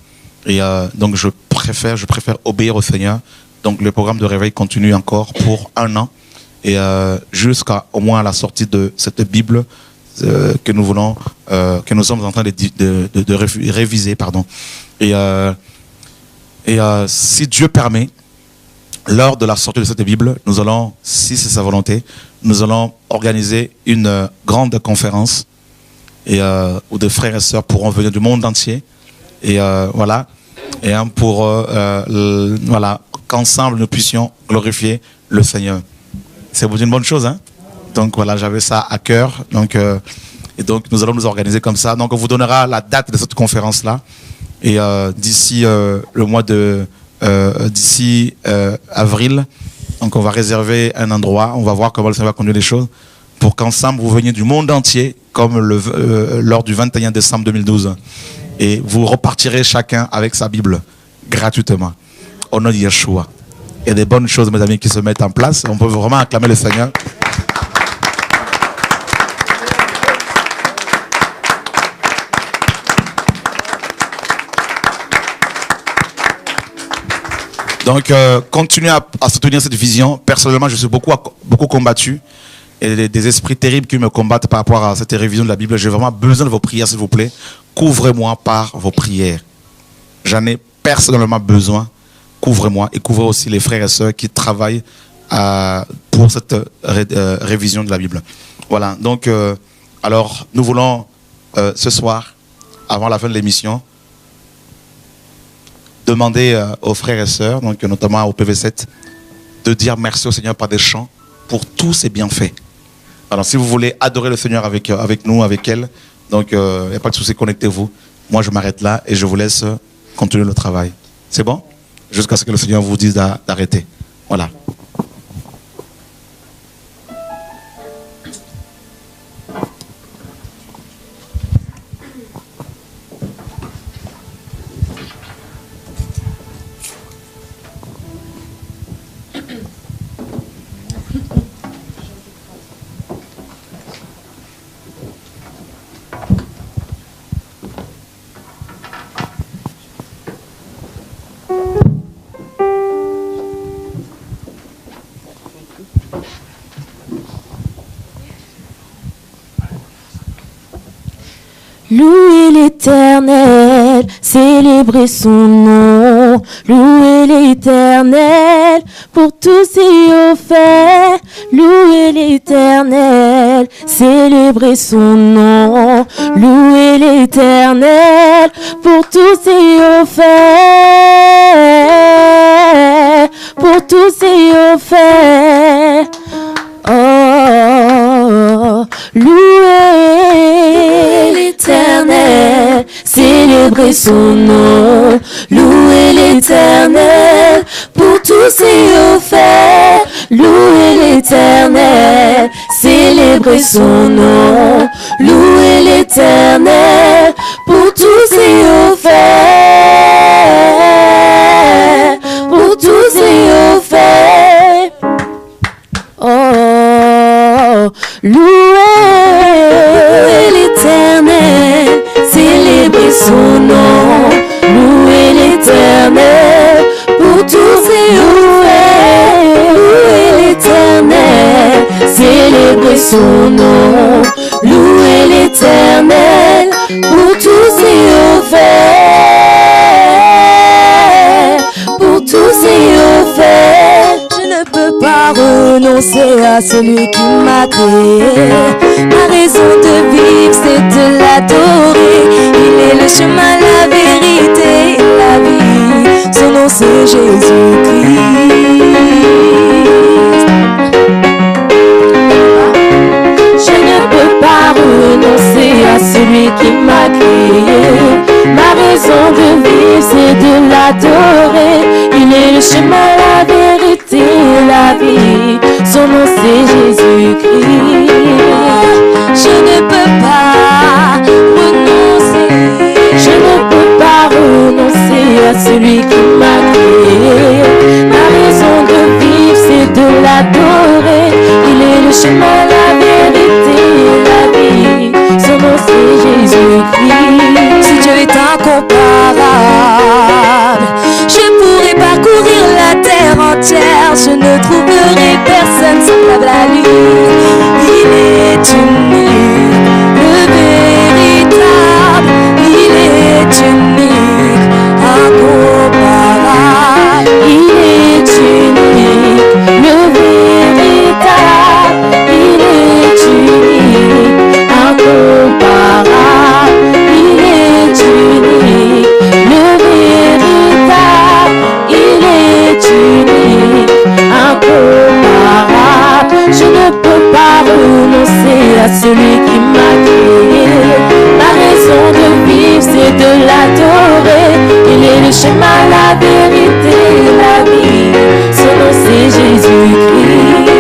Et donc je préfère obéir au Seigneur. Donc le programme de réveil continue encore pour 1 an. Et jusqu'à au moins la sortie de cette Bible que nous voulons, que nous sommes en train de réviser, pardon. Et si Dieu permet, lors de la sortie de cette Bible, nous allons, si c'est sa volonté, nous allons organiser une grande conférence et où des frères et sœurs pourront venir du monde entier. Et voilà, et pour voilà, qu'ensemble nous puissions glorifier le Seigneur. C'est une bonne chose, hein? Donc voilà, j'avais ça à cœur. Donc, et donc nous allons nous organiser comme ça. Donc on vous donnera la date de cette conférence-là. Et d'ici le mois de d'ici avril, donc on va réserver un endroit. On va voir comment le Seigneur va conduire les choses pour qu'ensemble vous veniez du monde entier, comme lors du 21 décembre 2012. Et vous repartirez chacun avec sa Bible gratuitement au nom de Yeshua. Il y a des bonnes choses, mes amis, qui se mettent en place. On peut vraiment acclamer le Seigneur. Donc, continuez à soutenir cette vision. Personnellement, je suis beaucoup combattu. Et des esprits terribles qui me combattent par rapport à cette révision de la Bible. J'ai vraiment besoin de vos prières, s'il vous plaît. Couvrez-moi par vos prières. J'en ai personnellement besoin. Couvrez-moi et couvrez aussi les frères et sœurs qui travaillent pour cette révision de la Bible. Voilà, donc, alors, nous voulons ce soir, avant la fin de l'émission, demander aux frères et sœurs, donc notamment au PV7, de dire merci au Seigneur par des chants pour tous ses bienfaits. Alors, si vous voulez adorer le Seigneur avec nous, avec elle, donc il n'y a pas de souci, connectez-vous. Moi, je m'arrête là et je vous laisse continuer le travail. C'est bon? Jusqu'à ce que le Seigneur vous dise d'arrêter. Voilà. Louez l'Éternel, célébrez son nom. Louez l'Éternel pour tous ses hauts faits. Louez l'Éternel, célébrez son nom. Louez l'Éternel pour tous ses hauts faits. Pour tous ses hauts faits. Oh, louez l'Éternel, célébrez son nom. Louez l'Éternel pour tous ses hauts faits. Louez l'Éternel, célébrez son nom. Louez l'Éternel pour tous ses hauts faits. Pour tous ses hauts faits. Oh, louez l'Éternel, célébrez son nom. Louez l'Éternel pour tous ses hauts faits. Louez fait pour tous ces faits. Je ne peux pas renoncer à celui qui m'a créé. Ma raison de vivre, c'est de l'adorer. Il est le chemin, la vérité et la vie. Son nom, c'est Jésus-Christ. Je ne peux pas renoncer à celui qui m'a créé. Ma raison de vivre, c'est de l'adorer. Il est le chemin, la vérité, la vie. Son nom, c'est Jésus-Christ. Je ne peux pas renoncer. Je ne peux pas renoncer à celui qui m'a créé. Ma raison de vivre, c'est de l'adorer. Il est le chemin, la vérité, la vie. Son nom, c'est Jésus-Christ. Si Dieu est incomparable, je pourrais parcourir la terre entière. Je ne trouverai personne semblable à lui. Il est unique, le véritable. Il est unique, incomparable. Il est unique, le véritable. Il est unique, incomparable. Il est unique, le véritable. Il est unique, incomparable. Je ne peux pas renoncer à celui qui m'a créé. Ma raison de vivre, c'est de l'adorer. Il est le chemin, la vérité, la vie. Son nom, c'est Jésus-Christ.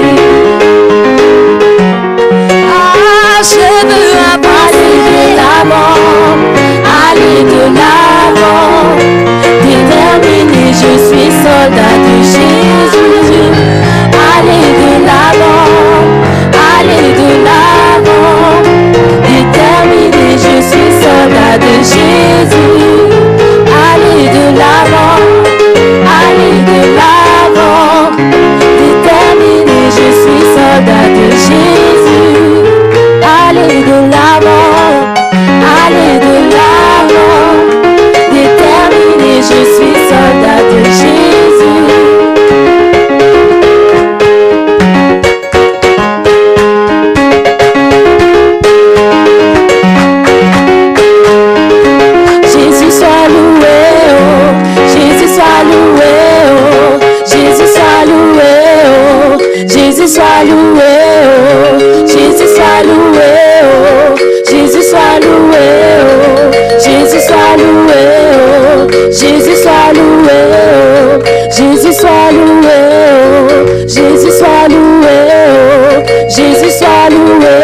Ah, je veux aller de l'avant, aller de l'avant. Déterminé, je suis soldat de Jésus. Aller de l'avant, aller de l'avant. Déterminé, je suis soldat de Jésus. Aller de l'avant, aller de l'avant. Déterminé, je suis soldat de Jésus. Aller de l'avant, aller de l'avant. Déterminé, je suis soldat de Jésus. Jésus soit loué, oh. Jésus soit loué, oh. Jésus soit loué, oh. Jésus soit loué, oh. Jésus soit loué, oh. Jésus soit loué, oh. Jésus soit loué, oh. Jésus soit loué, oh. Jésus soit loué, oh. Jésus soit loué, oh. Jésus soit loué,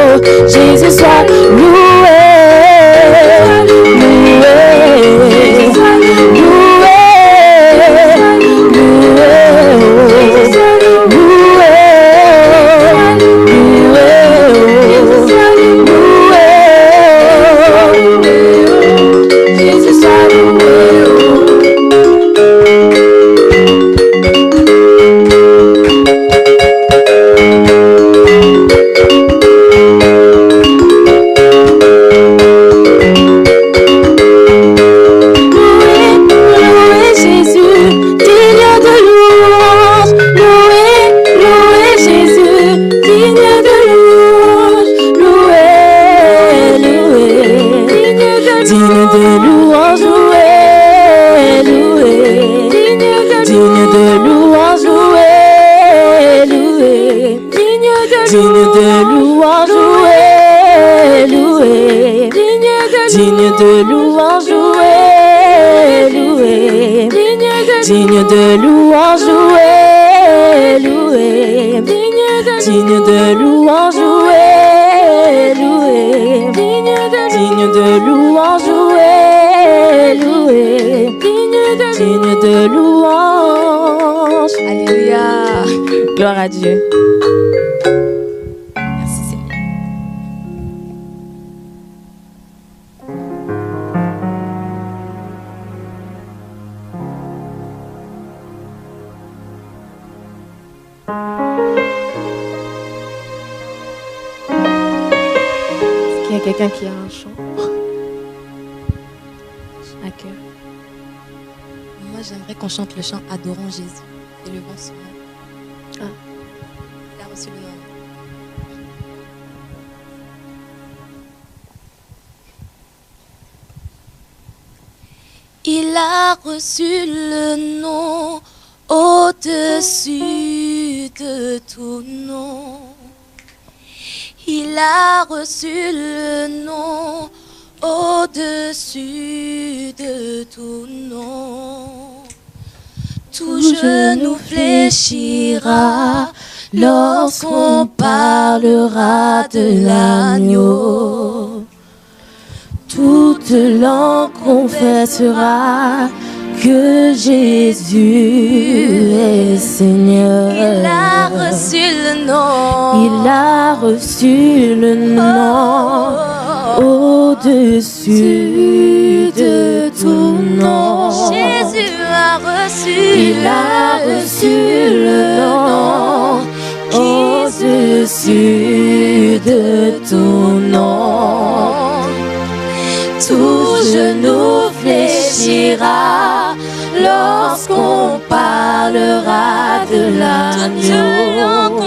oh. Jésus soit loué. Digne de louange, loué, loué. Digne de louange, loué, loué. Digne de louange, loué, loué. Digne de louange. Alléluia. Gloire à Dieu. Merci Seigneur. Est-ce qu'il y a quelqu'un qui a un chant? à cœur? Moi, j'aimerais qu'on chante le chant Adorons Jésus et levons son nom. Ah. Il a reçu le nom. Il a reçu le nom au-dessus de tout nom. Il a reçu le nom au-dessus de tout nom. Tout genou fléchira lorsqu'on parlera de l'agneau. Toute langue confessera que Jésus est Seigneur. Il a reçu le nom. Il a reçu le nom au-dessus de tout nom. Jésus a reçu. Il a reçu le nom au-dessus de tout nom. Tout genou fléchira lorsqu'on parlera de l'agneau.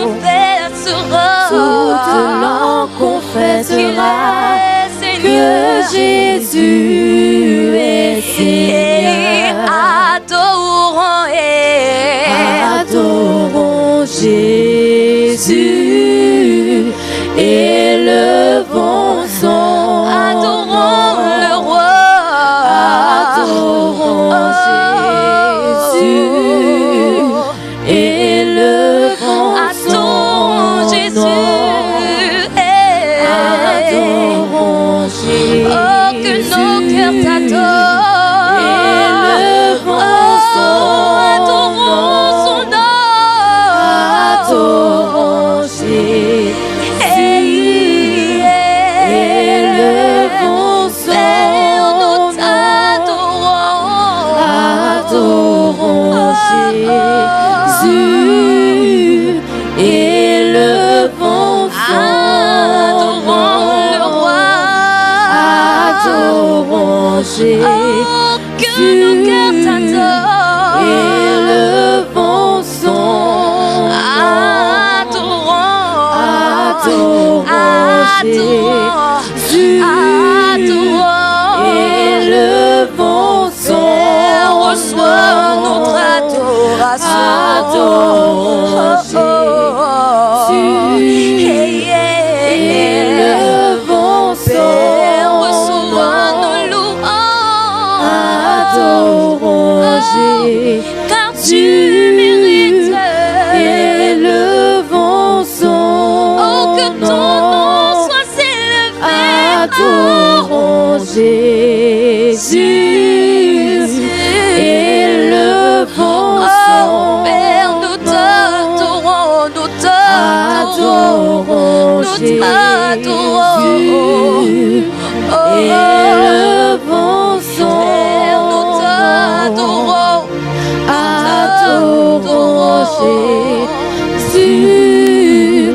Toute langue confessera que Jésus est Seigneur. Adorons Jésus et levons son. Adorons le roi. Adorons Jésus et levons son Jésus. Adorons Jésus. Oh, que nos cœurs t'adorent. Et levons son. Adorons son nom. Adorons Jésus. Jésus et levons son. Adorons le roi. Adorons Jésus. Oh, que nos cœurs t'adorent. Et levons son. Adorons Jésus. Adorons et levons son. Reçois notre adoration. Adorons Jésus et levons son. Reçois nos louanges. Adorons Jésus, car tu mérites. Et levons son. Oh, que ton nom soit élevé. Adorons Jésus. Adorons Jésus et levons son. Nous t'adorons. Adorons Jésus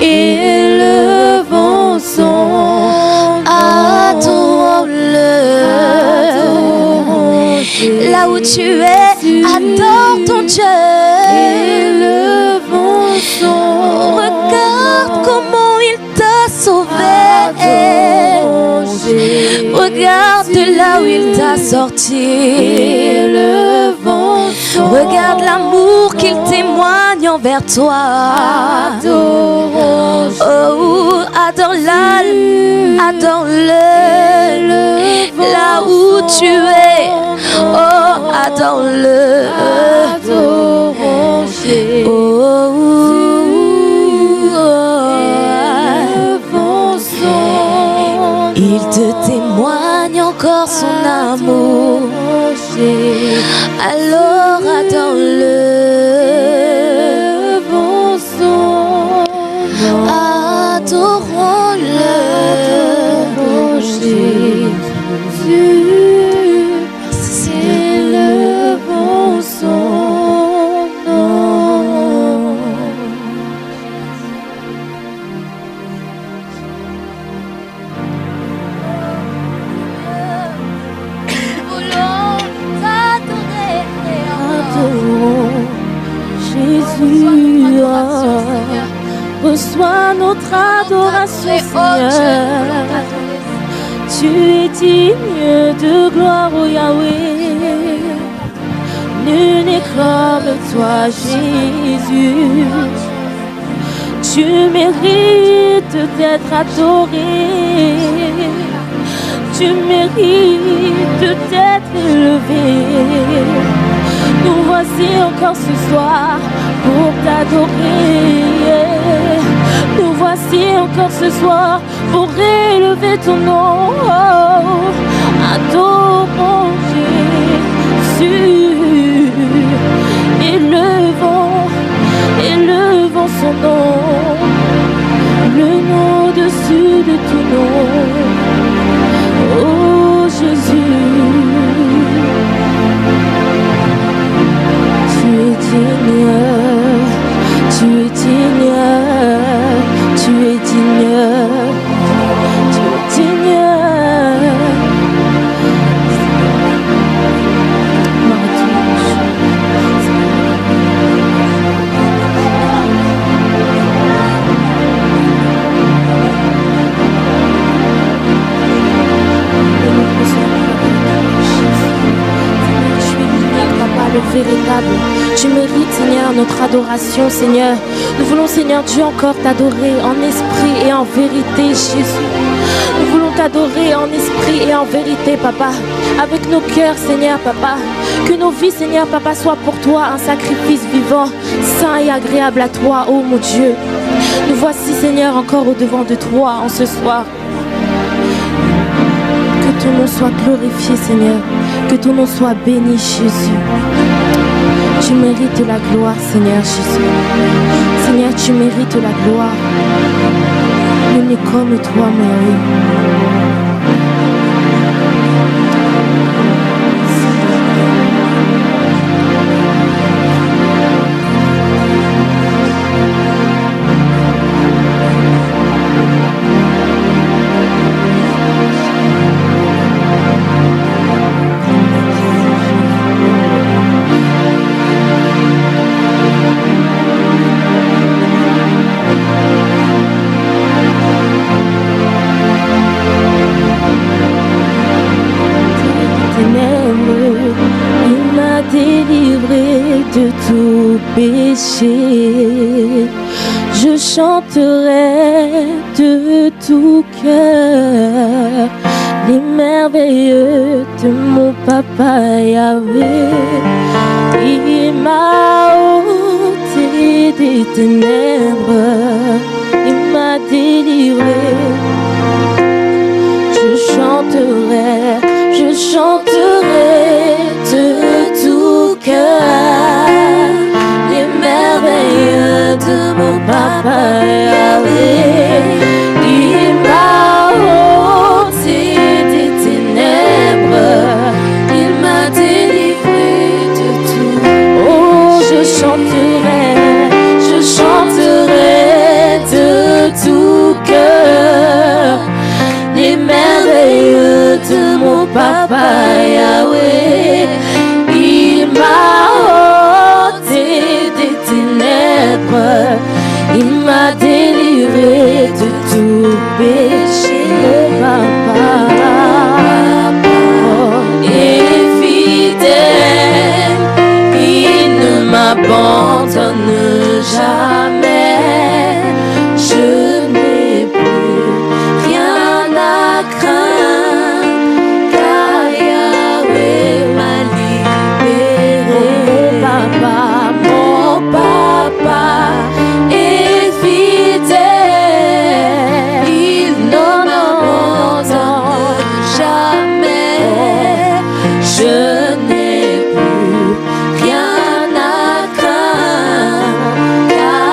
et levons son. Adorons-le. Là où tu es, adore ton Dieu. Et levons son. Regarde comment il t'a sauvé. Regarde de là où il t'a sorti. Regarde l'amour qu'il témoigne envers toi. Oh, adore-le, adore-le. Là où tu es, oh, adore-le. Adorons Jésus. Il te témoigne encore son amour. Alors adore-le. Adorons-le. Jésus, élevons son nom. notre adoration, Seigneur. Tu es digne de gloire, oh Yahweh. Nul n'est comme toi, Jésus. Tu mérites d'être adoré. Tu mérites d'être élevé. Nous voici encore ce soir pour t'adorer. Nous voici encore ce soir pour élever ton nom. Oh, adorons Jésus. Élevons son nom. Le nom au-dessus de tout nom. Oh Jésus. Tu es digne, tu es digne, tu es digne, tu es digne. Le véritable. Tu mérites, Seigneur, notre adoration, Seigneur. Nous voulons, Seigneur Dieu, encore t'adorer en esprit et en vérité, Jésus. Nous voulons t'adorer en esprit et en vérité, Papa. Avec nos cœurs, Seigneur, Papa. Que nos vies, Seigneur, Papa, soient pour toi un sacrifice vivant, saint et agréable à toi, ô mon Dieu. Nous voici, Seigneur, encore au-devant de toi en ce soir. Que ton nom soit glorifié, Seigneur. Que ton nom soit béni, Jésus. Tu mérites la gloire, Seigneur Jésus. Seigneur, tu mérites la gloire. Nul n'est comme toi, Marie. De tout péché, je chanterai de tout cœur les merveilleux de mon papa Yahweh. Il m'a ôté des ténèbres, il m'a délivré. Je chanterai de tout cœur les merveilles de mon papa Yahweh. Il m'a ôté des ténèbres, il m'a délivré de tout. Oh, je chanterai de tout cœur les merveilles de mon papa Yahweh. Il m'a ôté des ténèbres, il m'a délivré de tout péché, papa. Oh, et fidèle, il ne m'abandonne jamais. Je n'ai plus rien à craindre, car Yahweh m'a libéré. Mon papa est fidèle, il ne m'abandonne jamais. Je n'ai plus rien à craindre, car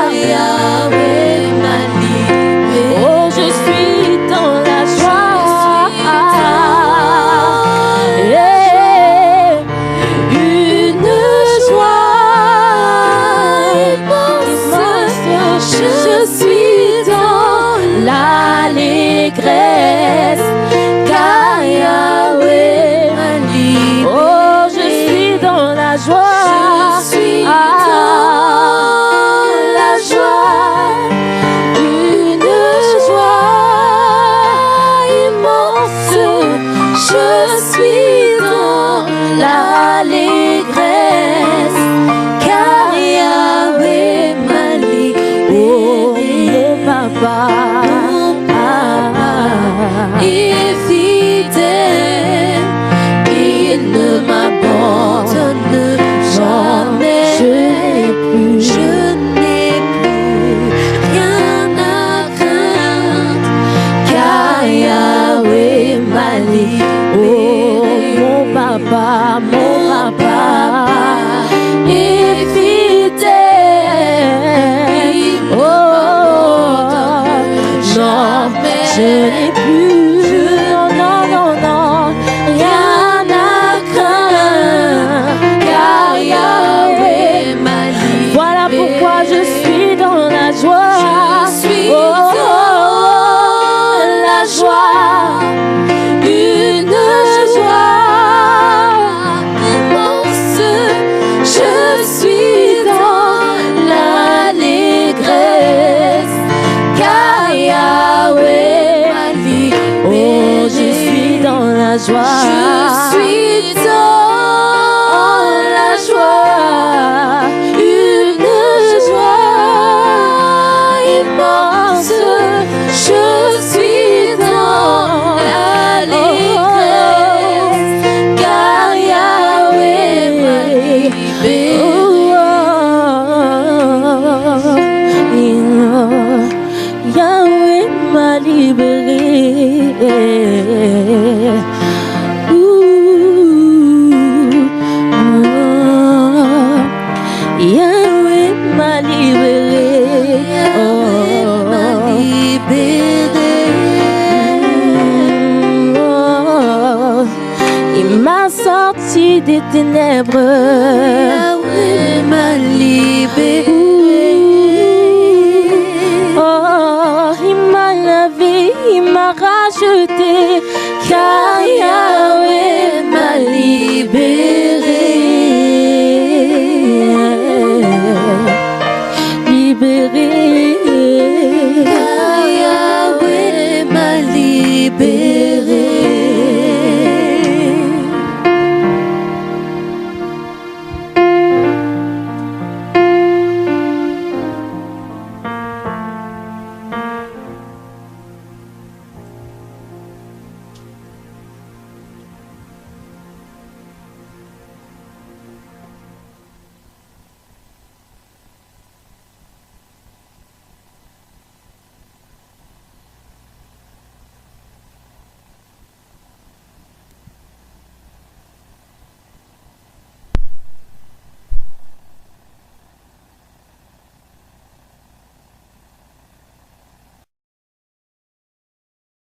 m'a sorti des ténèbres. Yahweh m'a libéré. Oh, il m'a lavé, il m'a racheté, car